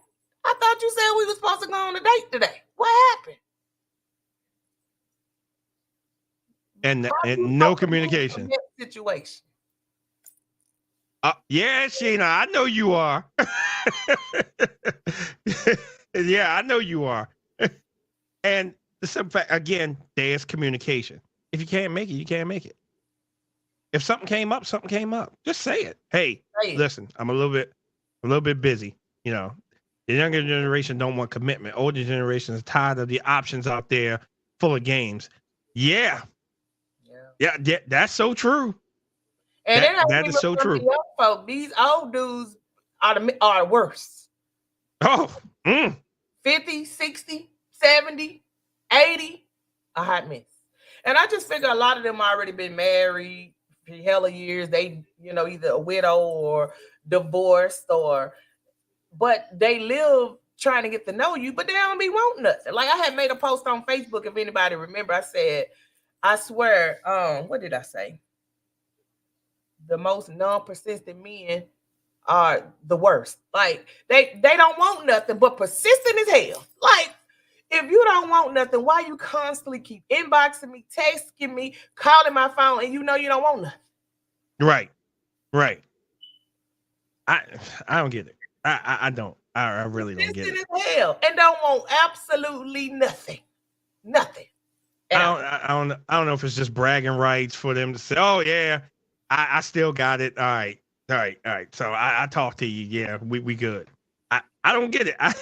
I thought you said we were supposed to go on a date today. What happened? And no communication. Situation. Yeah, Sheena, I know you are. Yeah, I know you are. And the simple fact, again, there's communication. If you can't make it, you can't make it. If something came up, something came up. Just say it. Hey, listen, I'm a little bit busy. The younger generation don't want commitment. Older generation is tired of the options out there full of games. Yeah, that's so true. And that is so true. Young folk, these old dudes are worse. Oh, 50, 60. 70, 80, a hot mess. And I just figure a lot of them already been married for hella years. They, either a widow or divorced, but they live trying to get to know you, but they don't be wanting nothing. Like, I had made a post on Facebook, if anybody remember, I said, I swear, what did I say? The most non-persistent men are the worst. Like, they don't want nothing but persistent as hell. Like, if you don't want nothing, why you constantly keep inboxing me, texting me, calling my phone, and you don't want nothing? Right. I don't get it. I don't. I really don't get it. As hell, and don't want absolutely nothing. I don't know if it's just bragging rights for them to say, oh yeah, I still got it. All right. So I talked to you. Yeah, we good. I don't get it. I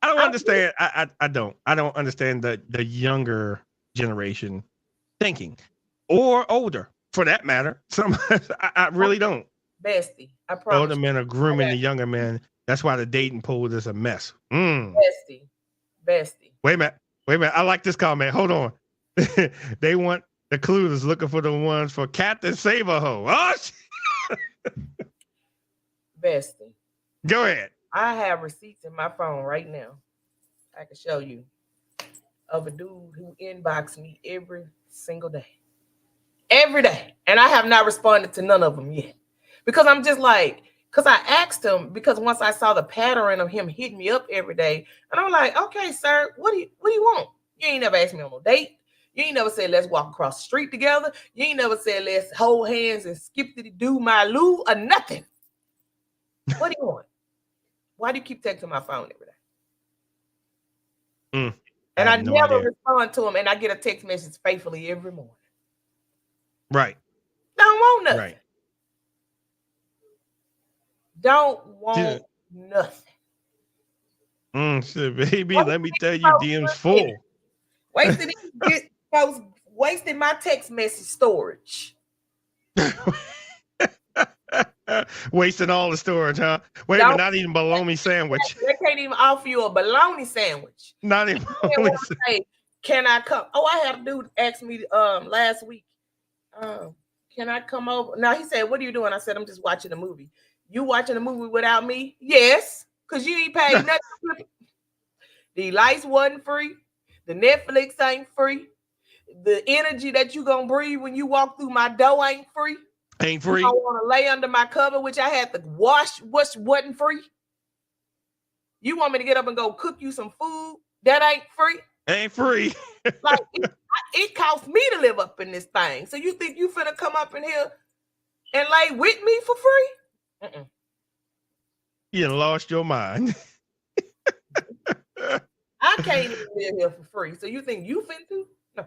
don't understand. I don't understand the younger generation thinking, or older for that matter. Some I really don't. Bestie, I promise. Older men are grooming the younger men. That's why the dating pool is a mess. Bestie. Wait a minute. I like this comment. Hold on. They want the clues looking for the ones for Captain Save-A-Ho. Oh, Bestie. Go ahead. I have receipts in my phone right now. I can show you of a dude who inboxed me every single day. Every day. And I have not responded to none of them yet. Because I'm just like, because I asked him, because once I saw the pattern of him hitting me up every day, and I'm like, okay, sir, what do you want? You ain't never asked me on no date. You ain't never said, let's walk across the street together. You ain't never said, let's hold hands and skip to do my loo or nothing. What do you want? Why do you keep texting my phone every day? And I never respond to him, and I get a text message faithfully every morning. Right. Don't want nothing. Right. Don't want nothing. Shit, baby, let me tell you, DM's full. Wasting my text message storage. Wasting all the storage, huh? Wait a minute, not even bologna sandwich. They can't even offer you a bologna sandwich. Not even bologna sandwich. Can I come? Oh, I had a dude ask me last week. Can I come over? Now he said, what are you doing? I said, I'm just watching a movie. You watching a movie without me? Yes, because you ain't paid nothing. The lights wasn't free. The Netflix ain't free. The energy that you gonna breathe when you walk through my door ain't free. Ain't free. I want to lay under my cover, which I had to wash, which wasn't free. You want me to get up and go cook you some food? That ain't free. Ain't free. Like it costs me to live up in this thing. So you think you finna come up in here and lay with me for free? You lost your mind. I can't even live here for free. So you think you finna? No.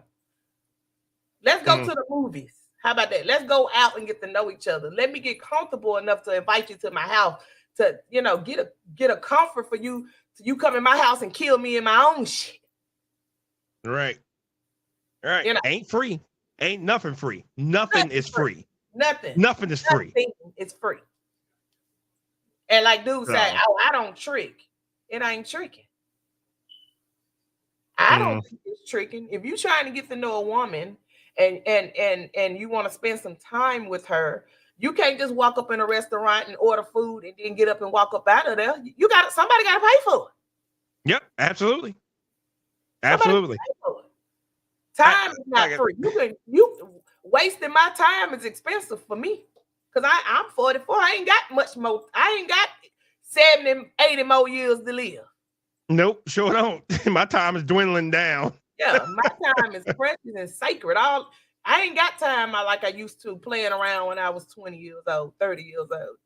Let's go to the movies. How about that? Let's go out and get to know each other. Let me get comfortable enough to invite you to my house to, get a comfort for you. So you come in my house and kill me in my own shit. Right. Ain't free. Ain't nothing free. Nothing is free. Nothing is free. It's free. And like dude said, oh, I don't trick. It ain't tricking. I don't think it's tricking. If you're trying to get to know a woman and you want to spend some time with her, you can't just walk up in a restaurant and order food and then get up and walk up out of there. Somebody got to pay for it. Yep, absolutely. Absolutely. Time is not free. You wasting my time is expensive for me because I'm 44. I ain't got much more. I ain't got 70, 80 more years to live. Nope, sure don't. My time is dwindling down. Yeah, my time is precious and sacred. I ain't got time like I used to playing around when I was 20 years old, 30 years old.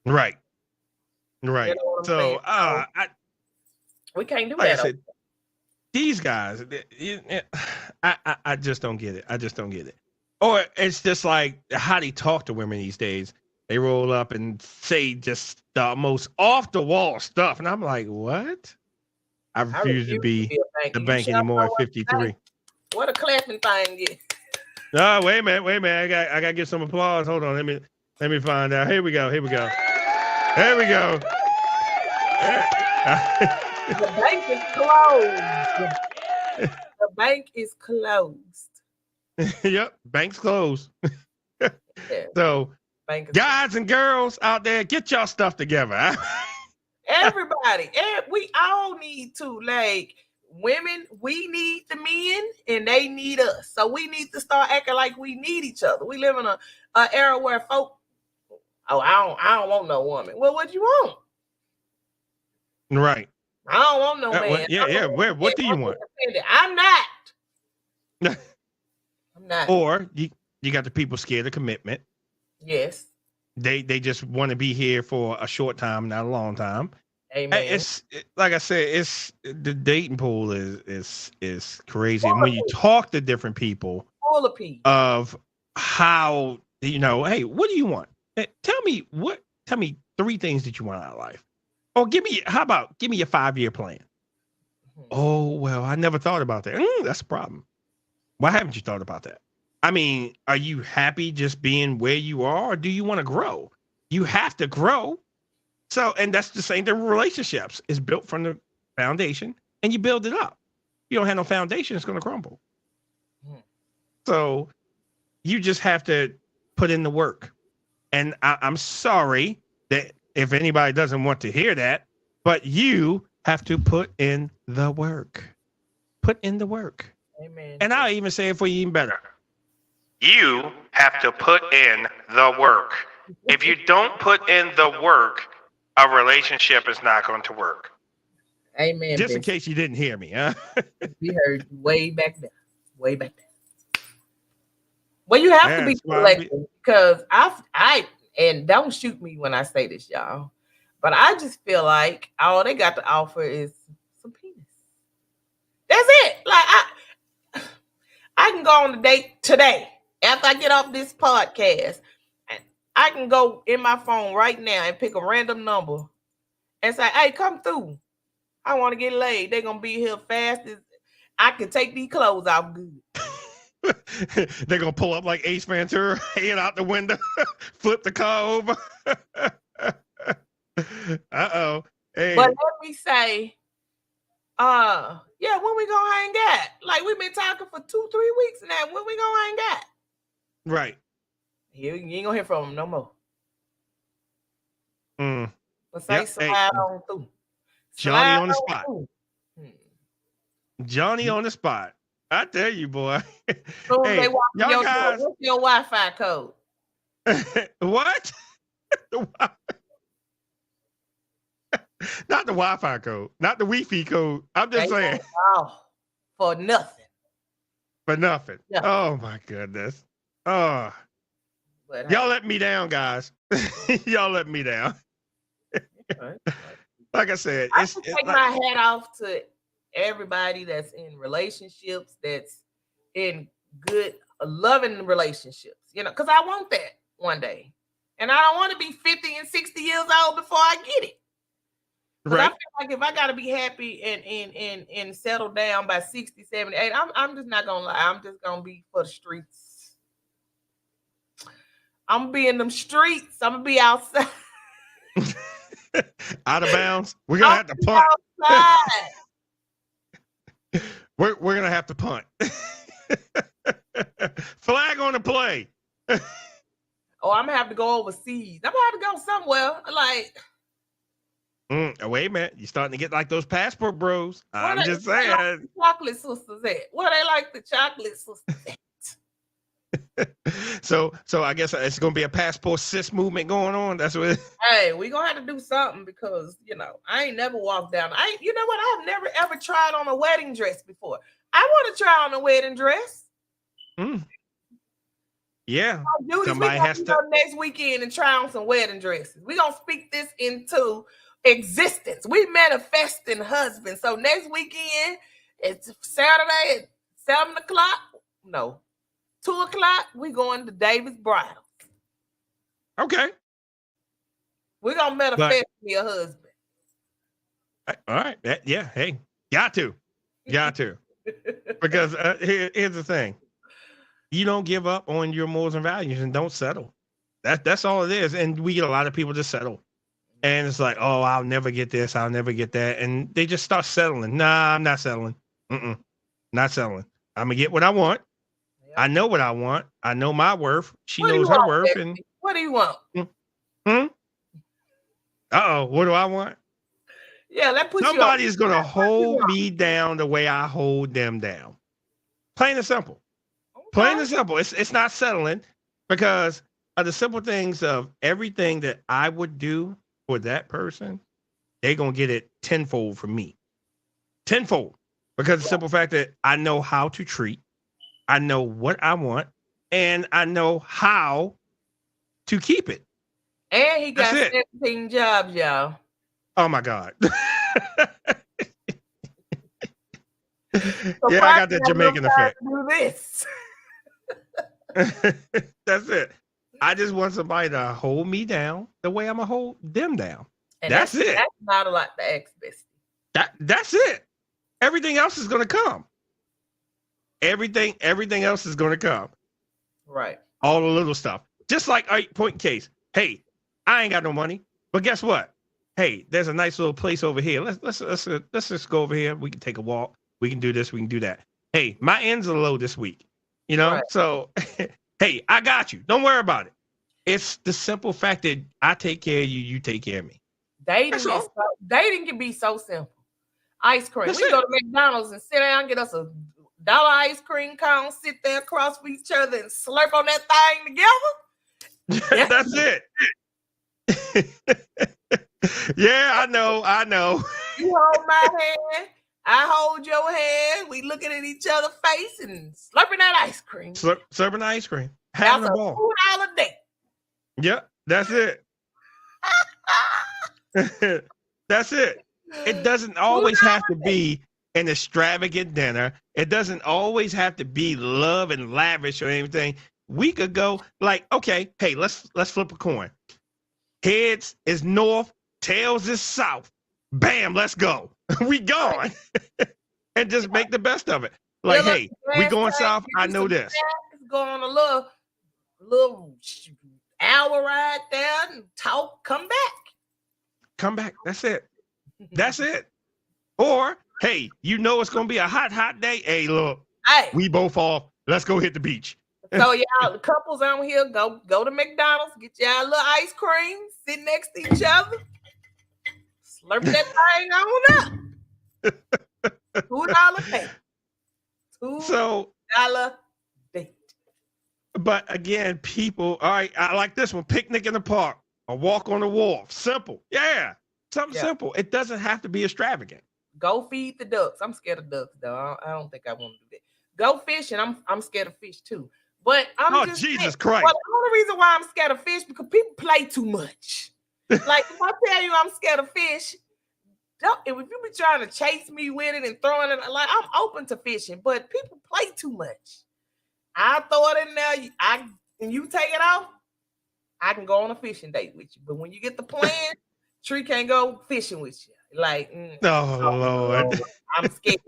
Right. You know so we can't do that. Said, these guys, I just don't get it. I just don't get it. Or it's just like how they talk to women these days. They roll up and say just the most off the wall stuff. And I'm like, what? I refuse to be the bank anymore at 53. What a clapping thing is. Oh, wait a minute. I got to get some applause. Hold on. Let me find out. Here we go. The bank is closed. The bank is closed. Yep, bank's closed. So, guys and girls out there, get y'all stuff together. Everybody, we all need to, like, women, we need the men and they need us. So we need to start acting like we need each other. We live in a era where folk, I don't want no woman. Well, what you want? Right. I don't want no man. Yeah. What do you want? I'm not. I'm not. Or you got the people scared of commitment. Yes. They just want to be here for a short time, not a long time. Amen. Like I said, it's the dating pool is crazy. And when you talk to different people, full of people, of how, hey, what do you want? Tell me 3 things that you want out of life. Or give me your 5-year plan. Oh, well, I never thought about that. That's a problem. Why haven't you thought about that? I mean, are you happy just being where you are, or do you want to grow? You have to grow. So, and that's the same thing with relationships. It's built from the foundation, and you build it up. You don't have no foundation, it's going to crumble. So you just have to put in the work. And I'm sorry that if anybody doesn't want to hear that, but you have to put in the work. Put in the work. Amen. And I'll even say it for you even better. You have to put in the work. If you don't put in the work, a relationship is not going to work. Amen. Just in case you didn't hear me, huh? We heard way back there. Way back there. Well, you have to be selective because I and don't shoot me when I say this, y'all. But I just feel like all they got to offer is some penis. That's it. Like I can go on a date today after I get off this podcast. I can go in my phone right now and pick a random number and say, "Hey, come through. I want to get laid." They're gonna be here fast as I can take these clothes off good. They're gonna pull up like Ace Ventura, head out the window, flip the car over. Uh-oh. Hey. But let me say, yeah, when we gonna hang out? Like we've been talking for 2-3 weeks now. When we gonna hang out? Right. You ain't gonna hear from them no more. But say slide on through. Johnny on the spot. Johnny on the spot. I tell you, boy. So hey, they walk y'all guys, what's your Wi-Fi code? What? Not the Wi-Fi code, not the Wi-Fi code. I'm just saying. For nothing. For nothing. Oh my goodness. Oh. But, y'all let me down, guys. Y'all let me down. Like I said, I take my hat off to everybody that's in relationships, that's in good, loving relationships, because I want that one day. And I don't want to be 50 and 60 years old before I get it. Right. I feel like if I got to be happy and settle down by 60, 78, I'm just not going to lie. I'm just going to be for the streets. I'm going to be in them streets. I'm going to be outside. Out of bounds. We're going to have to punt. We're going to have to punt. Flag on the play. Oh, I'm going to have to go overseas. I'm going to have to go somewhere. Like... wait a minute. You're starting to get like those passport bros. I'm just saying. Like the chocolate sisters at? What they like the chocolate sisters at? So I guess it's going to be a passport sis movement going on. That's what. Hey, we're going to have to do something because, I ain't never walked down. You know what? I've never ever tried on a wedding dress before. I want to try on a wedding dress. Yeah. Somebody has to go next weekend and try on some wedding dresses. We're going to speak this into existence. We manifesting husbands. So next weekend, it's Saturday at 7 o'clock. No, 2 o'clock. We going to Davis Bridal. Okay. We're gonna manifest me a husband. All right. Yeah. Hey, got to. Because here's the thing: you don't give up on your morals and values, and don't settle. That's all it is. And we get a lot of people to settle. And it's like, oh, I'll never get this. I'll never get that. And they just start settling. Nah, I'm not settling. Not settling. I'm going to get what I want. Yep. I know what I want. I know my worth. She knows her worth. Baby? And what do you want? Uh-oh. What do I want? Yeah, that puts somebody is going to hold me down the way I hold them down. Plain and simple. Okay. Plain and simple. It's not settling because of the simple things of everything that I would do for that person, they're going to get it tenfold from me. Tenfold. Because the simple fact that I know how to treat, I know what I want, and I know how to keep it. And he got 17 jobs, y'all. Oh my God. So yeah, I got that Jamaican effect. Do this. That's it. I just want somebody to hold me down the way I'm gonna hold them down. And that's it. That's not a lot to ask, bestie. That's it. Everything else is gonna come. Everything else is gonna come. Right. All the little stuff. Just like point in case. Hey, I ain't got no money, but guess what? Hey, there's a nice little place over here. Let's just go over here. We can take a walk. We can do this. We can do that. Hey, my ends are low this week. You know, right. So hey, I got you. Don't worry about it. It's the simple fact that I take care of you, you take care of me. Dating can be so simple. Ice cream. We go to McDonald's and sit down and get us a $1 ice cream cone, sit there across from each other and slurp on that thing together. That's it. Yeah, I know. You hold my hand, I hold your hand. We looking at each other's face and slurping that ice cream. Slurping ice cream. Having a ball. $2 date. Yep, that's it. That's it. It doesn't always have to be an extravagant dinner. It doesn't always have to be love and lavish or anything. We could go like, okay, hey, let's flip a coin. Heads is north, tails is south. Bam, let's go. We gone. And just make the best of it. Like, hey, we going south. I know this. Go on a little hour ride there and talk. Come back. That's it. That's it. Or, hey, you know it's gonna be a hot day. Hey, look, we both off. Let's go hit the beach. So y'all, the couples on here, go to McDonald's, get y'all a little ice cream, sit next to each other, slurp that thing on up. $2 date. $2 date. But again, people, all right, I like this one. Picnic in the park, a walk on the wharf. Simple. Yeah. Something simple. It doesn't have to be extravagant. Go feed the ducks. I'm scared of ducks, though. I don't think I want to do that. Go fishing. I'm scared of fish too. But Jesus Christ. Well, the only reason why I'm scared of fish because people play too much. Like if I tell you I'm scared of fish, if you be trying to chase me with it and throwing it, like I'm open to fishing, but people play too much. I throw it in there, and you take it off. I can go on a fishing date with you, but when you get the plan, Tree can't go fishing with you. Like, Lord, I'm scared.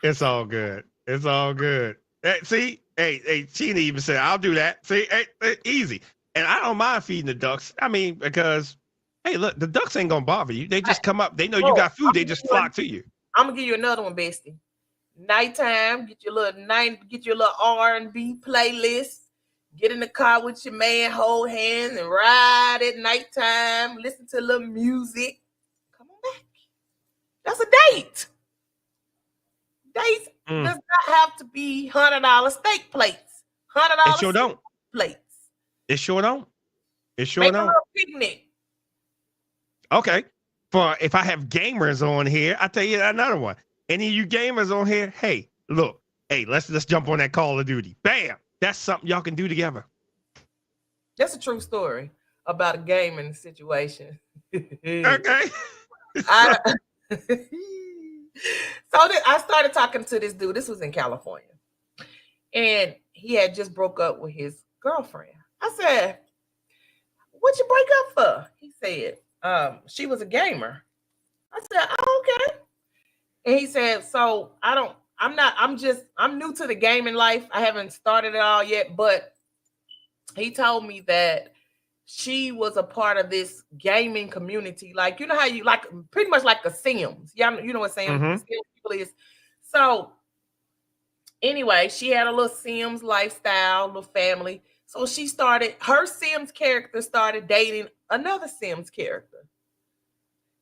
It's all good. It's all good. Hey, see, hey, Tina even said, I'll do that. See, hey, easy. And I don't mind feeding the ducks. I mean, because, hey, look, the ducks ain't going to bother you. They just come up. They know you got food. They just flock to you. I'm going to give you another one, bestie. Nighttime, get your little R&B playlist. Get in the car with your man, hold hands, and ride at nighttime. Listen to a little music. Come on back. That's a date. Dates does not have to be $100 steak plates. $100 it sure don't. Plates. It sure don't. It sure Make don't. A little picnic. Okay. For if I have gamers on here, I'll tell you another one. Any of you gamers on here, hey, look, hey, let's jump on that Call of Duty. Bam. That's something y'all can do together. That's a true story about a gaming situation. Okay. So I started talking to this dude. This was in California. And he had just broke up with his girlfriend. I said, what'd you break up for? He said, she was a gamer. I said, oh, okay. And he said, so I'm new to the gaming life. I haven't started it all yet, but he told me that she was a part of this gaming community. Like, you know how you like pretty much like the Sims. Yeah, you know what Sims is. So anyway, she had a little Sims lifestyle, little family. So her Sims character started dating another Sims character.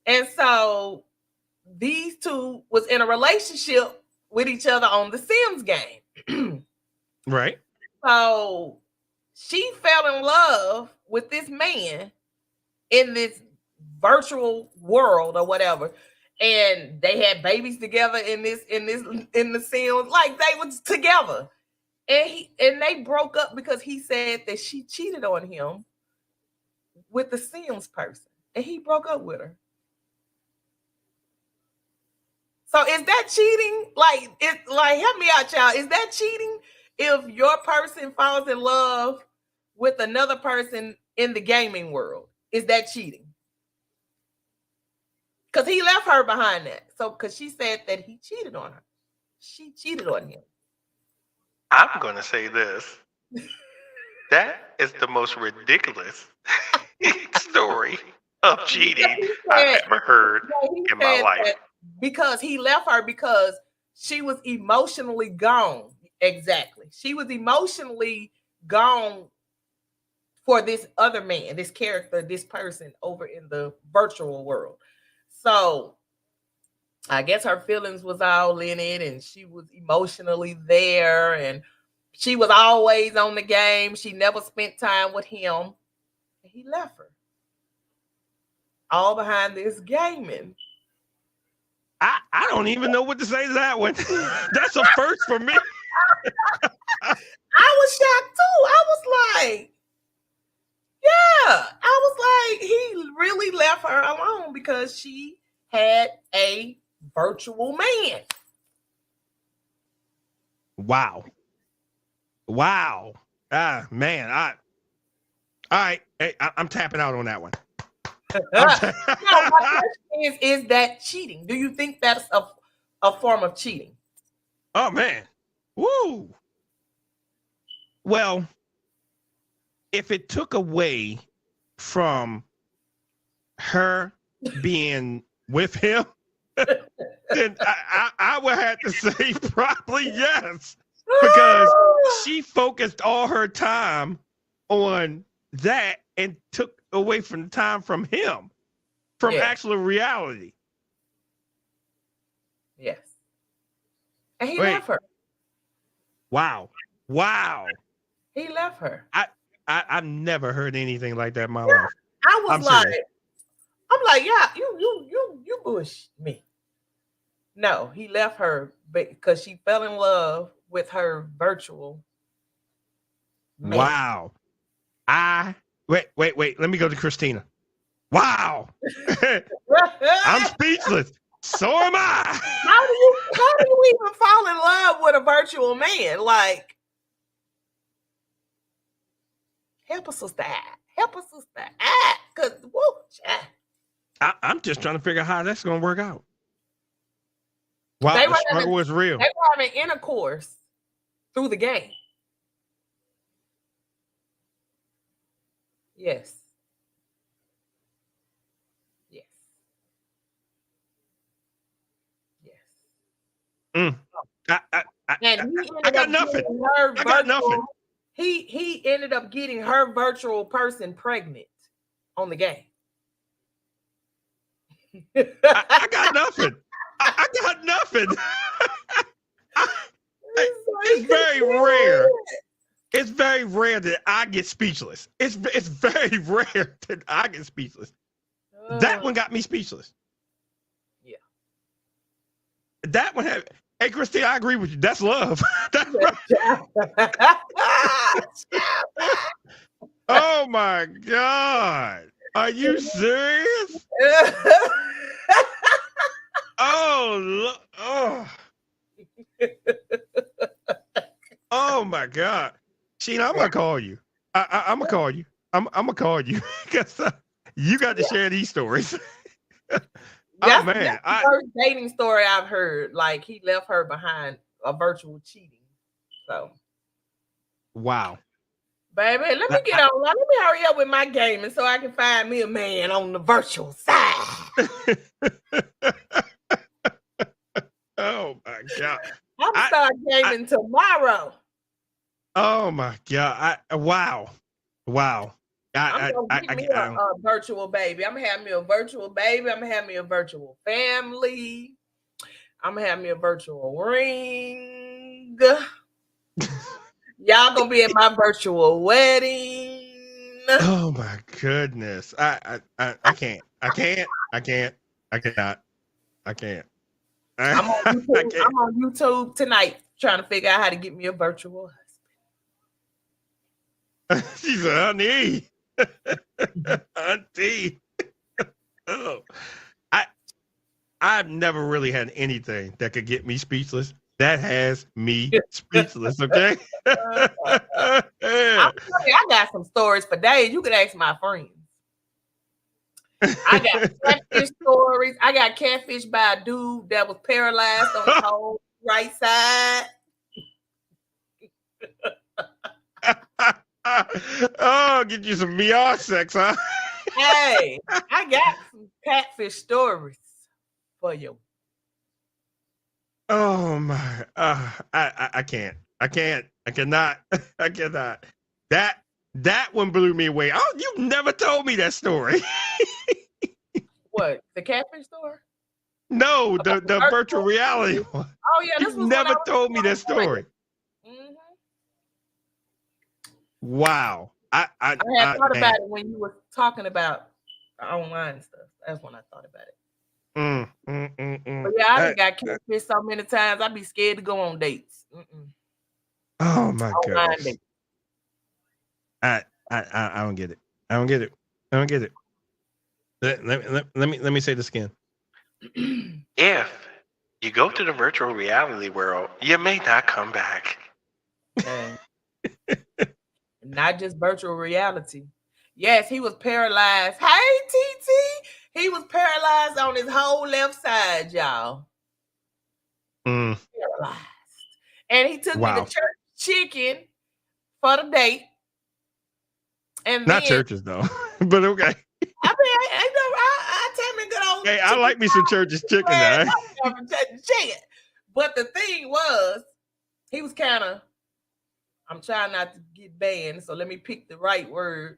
And so these two was in a relationship with each other on the Sims game. Right. So she fell in love with this man in this virtual world or whatever. And they had babies together in the Sims, like they was together. And they broke up because he said that she cheated on him with the Sims person, and he broke up with her. So is that cheating? Like help me out, y'all. Is that cheating if your person falls in love with another person in the gaming world? Is that cheating? Because he left her behind that. So because she said that he cheated on her. She cheated on him. I'm going to say this. That is the most ridiculous story of cheating I've ever heard in my life. Because he left her because she was emotionally gone. Exactly. She was emotionally gone for this other man, this character, this person over in the virtual world. So I guess her feelings was all in it, and she was emotionally there, and she was always on the game. She never spent time with him. And he left her. All behind this gaming. I don't even know what to say to that one. That's a first for me. I was shocked too. I was like, yeah. I was like, he really left her alone because she had a virtual man. Wow. Ah, man. All right. Hey, I'm tapping out on that one. My question is that cheating? Do you think that's a form of cheating? Oh, man. Woo. Well, if it took away from her being with him, then I would have to say probably yes, because she focused all her time on that and took away from the time from him, from actual reality. Yes. And he left her. Wow. He left her. I've never heard anything like that in my life. I'm like, yeah, you bush me. No, he left her because she fell in love with her virtual man. Wow. Wait. Let me go to Christina. Wow. I'm speechless. So am I. How do you even fall in love with a virtual man? Like, help us sister out. Because I'm just trying to figure out how that's going to work out. Wow, the struggle was real. They were having intercourse through the game. Yes. I got nothing. I got nothing. He ended up getting her virtual person pregnant on the game. I got nothing. I got nothing. It's very rare. It's very rare that I get speechless. It's very rare that I get speechless. That one got me speechless. Yeah. That one had. Hey, Christine, I agree with you. That's love. That's right. Oh my God. Are you serious? Oh my God. Sheena, I'm gonna call you. I'm gonna call you. I'm gonna call you because you got to share these stories. That's the first dating story I've heard. Like, he left her behind a virtual cheating. So, wow, baby, let me get on. Let me hurry up with my gaming so I can find me a man on the virtual side. Oh my God, I'm gonna start gaming tomorrow. Oh my God! Wow. I'm gonna get me a virtual baby. I'm gonna have me a virtual baby. I'm gonna have me a virtual family. I'm gonna have me a virtual ring. Y'all gonna be at my virtual wedding. Oh my goodness! I can't. I cannot. I'm on YouTube tonight trying to figure out how to get me a virtual husband. She's a honey. Auntie. Oh. I've never really had anything that could get me speechless. That has me speechless, okay? I got some stories for days. You could ask my friends. I got catfish stories. I got catfish by a dude that was paralyzed on his whole right side. Oh, get you some VR sex, huh? Hey, I got some catfish stories for you. Oh my! I can't. I cannot. I cannot. That one blew me away. Oh, you never told me that story. What, the catfish story? No, the virtual reality one. Oh yeah, this was never told me that story. Mm-hmm. Wow. I had thought about it when you were talking about the online stuff. That's when I thought about it. But yeah, I got catfish so many times. I'd be scared to go on dates. Oh my goodness. I don't get it. I don't get it. I don't get it. Let me say this again. If you go to the virtual reality world, you may not come back. Not just virtual reality. Yes, he was paralyzed. Hey, TT. He was paralyzed on his whole left side, y'all. Paralyzed. And he took me to Church Chicken for the date. And not churches though, but okay. I mean, I tell me good old. Hey, I like me some Church's Chicken now. But the thing was, he was kind of. I'm trying not to get banned, so let me pick the right word.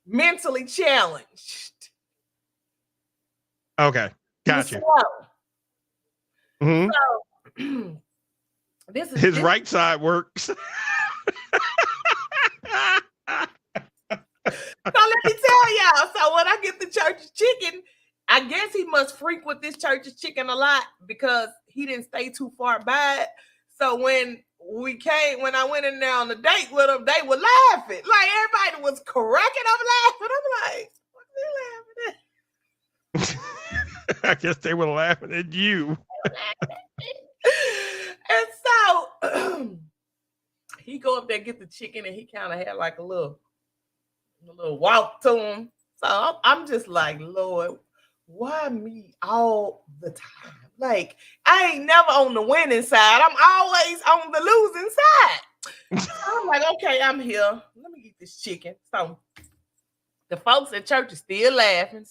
Mentally challenged. Okay, gotcha. So, his right side works. So let me tell y'all. So when I get the Church's Chicken, I guess he must frequent this Church's Chicken a lot because he didn't stay too far by it. So when I went in there on the date with them, they were laughing. Like everybody was cracking up laughing. I'm like, what are they laughing at? I guess they were laughing at you. And so he go up there, get the chicken, and he kind of had like a little walk to him. So I'm just like, Lord, why me all the time? Like, I ain't never on the winning side. I'm always on the losing side. So I'm like, okay, I'm here. Let me eat this chicken. So the folks at church are still laughing.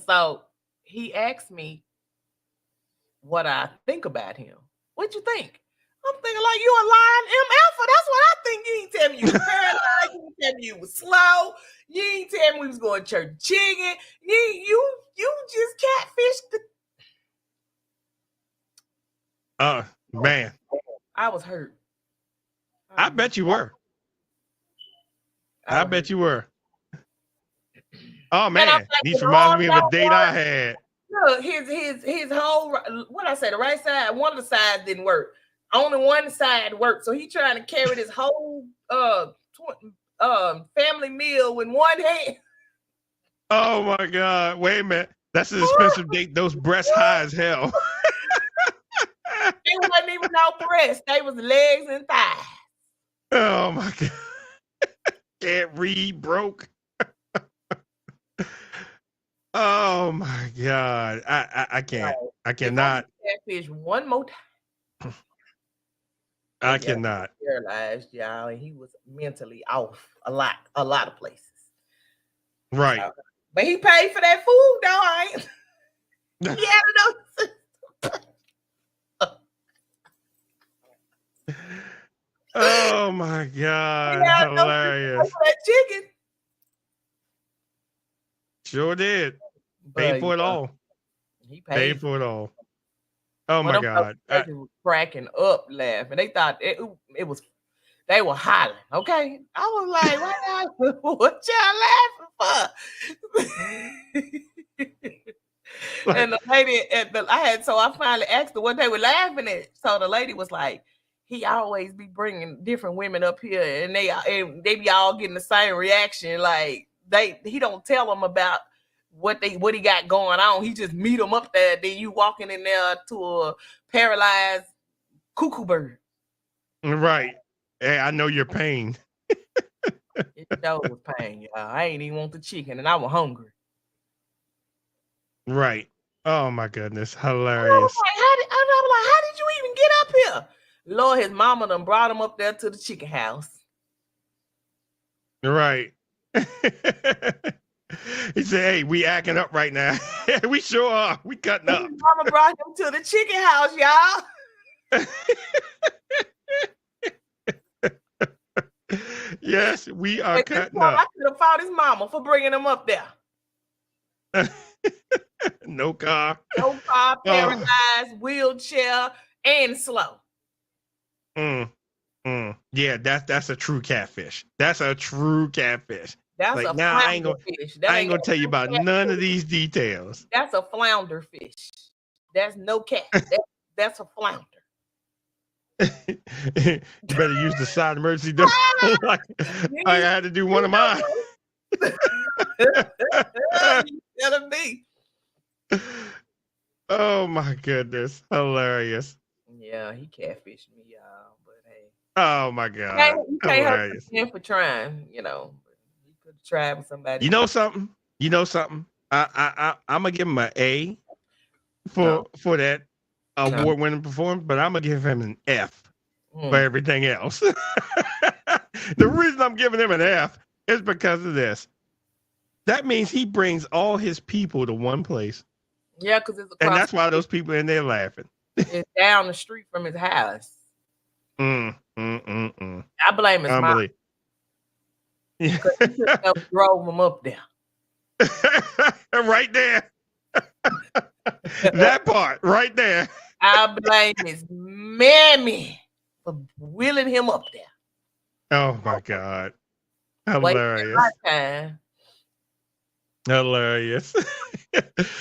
So he asked me what I think about him. What you think? I'm thinking like you a lying MF. That's what I think. You ain't tell me you was paralyzed. You ain't tell me you was slow. You ain't tell me we was going to church chicken. You just catfished. Man. I was hurt. I bet you were. I bet you were. Oh man, these remind me of a date I had. Look, his whole, what I say, the right side, one of the sides didn't work. Only one side worked. So he trying to carry this whole family meal with one hand. Oh my God. Wait a minute. That's an expensive date. Those breasts high as hell. It wasn't even no breasts. They was legs and thighs. Oh my God. Can't read, broke. Oh my God. I can't. I cannot. Catfish one more time. I cannot. Paralyzed, y'all, and he was mentally off a lot of places. Right. But he paid for that food, though. I ain't. Yeah, Oh my God. Hilarious. That chicken. Sure did. Paid for it all. He paid for it all. Oh my God. They were cracking up laughing. They thought it was, they were hollering. Okay. I was like, what y'all laughing for? And the lady I finally asked her what they were laughing at. So the lady was like, he always be bringing different women up here, and they be all getting the same reaction. Like he don't tell them about what he got going on. He just meet them up there. Then you walking in there to a paralyzed cuckoo bird. Right. Hey, I know your pain. It was pain, y'all. I ain't even want the chicken, and I was hungry. Right. Oh my goodness, hilarious. How did you even get up here? Lord, his mama done brought him up there to the chicken house. Right. He said, "Hey, we acting up right now." We sure are. We cutting up. His mama brought him to the chicken house, y'all. Yes, we are cutting up. I could have fought his mama for bringing him up there. No car. No car, paralyzed, wheelchair, and slow. Yeah, that's a true catfish. That's a true catfish. That's like, a now I ain't gonna tell you about none of these details. That's a flounder fish. That's no cat. That's a flounder. You better use the side emergency door. like I had to do one of mine. Telling me. Oh my goodness, hilarious. Yeah, he catfished me, y'all. But hey, oh my god, you can't hurt him for trying. You know, he could have tried with somebody. You know something? I'm gonna give him an A for that award-winning performance, but I'm gonna give him an F for everything else. The reason I'm giving him an F is because of this. That means he brings all his people to one place. Yeah, because and that's why those people in there laughing. It's down the street from his house. I blame his mom. Because he should have drove him up there. Right there. That part right there. I blame his mammy for wheeling him up there. Oh my God. Hilarious. Hilarious.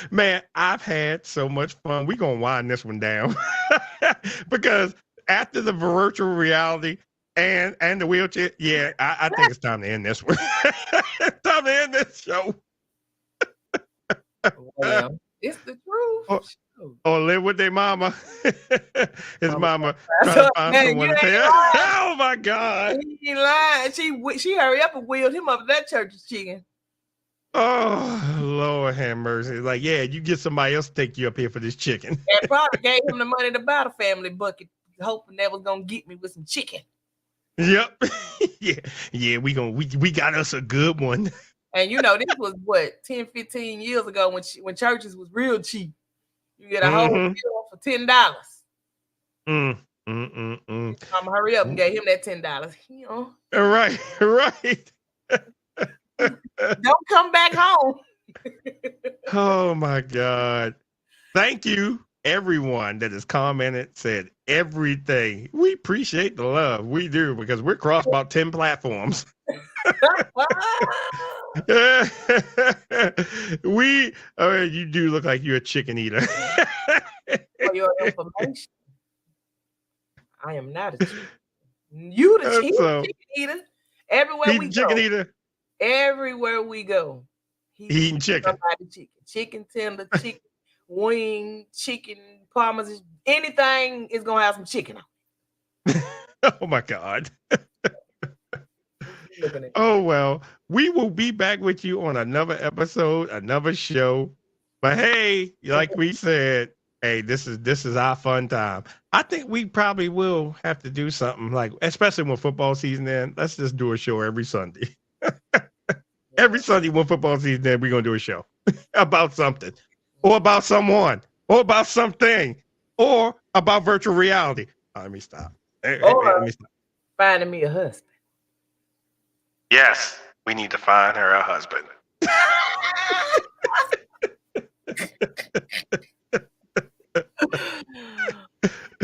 Man, I've had so much fun. We're going to wind this one down. Because after the virtual reality and the wheelchair, yeah, I think it's time to end this one. It's time to end this show. Well, it's the truth. Or live with their mama. His mama trying to find someone to pay. Oh my God. He ain't lying. She hurry up and wheeled him up that church's chicken. Oh, Lord have mercy. Like, yeah, you get somebody else to take you up here for this chicken. And probably gave him the money to buy the family bucket, hoping that was gonna get me with some chicken. Yep. Yeah, we got us a good one. And you know, this was what 10, 15 years ago when churches was real cheap. You get a whole meal for $10. I'm gonna hurry up and gave him that $10. You know? Right. Don't come back home. Oh my God. Thank you, everyone that has commented, said everything. We appreciate the love. We do, because we're across about 10 platforms. You do look like you're a chicken eater. For your information, I am not a chicken. You the chicken eater. Everywhere we go. Chicken eater. Everywhere we go, he's eating chicken. Chicken tender, chicken wing, chicken parmesan, anything is gonna have some chicken on. Oh my God. Oh well, we will be back with you on another episode, another show. But hey, like we said, hey, this is our fun time. I think we probably will have to do something like, especially when football season ends. Let's just do a show every Sunday. Every Sunday when football season ends, we're gonna do a show about something, or about someone, or about something, or about virtual reality. Let me stop. Let me stop. Finding me a husband. Yes, we need to find her a husband.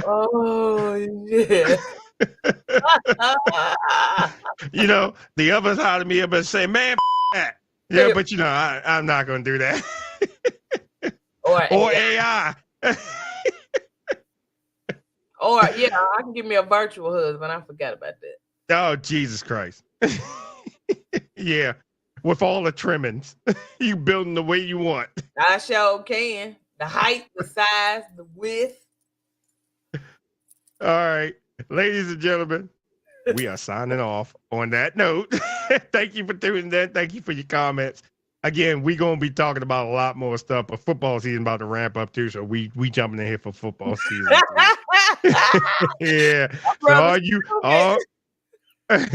Oh yeah. You know, the others holler me up and say, "Man, that." Yeah, but you know, I'm not gonna do that. Or AI. Or yeah, I can give me a virtual husband. I forgot about that. Oh, Jesus Christ. Yeah. With all the trimmings. You building the way you want. I sure can. The height, the size, the width. All right. Ladies and gentlemen, we are signing off on that note. Thank you for tuning in. Thank you for your comments. Again, we're going to be talking about a lot more stuff, but football season about to ramp up too, so we jumping in here for football season. Yeah. So are you all because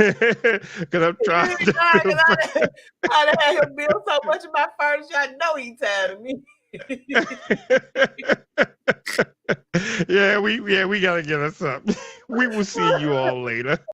I'm trying to I had him build so much of my furniture. I know he tired of me. Yeah, we gotta get us up. We will see you all later.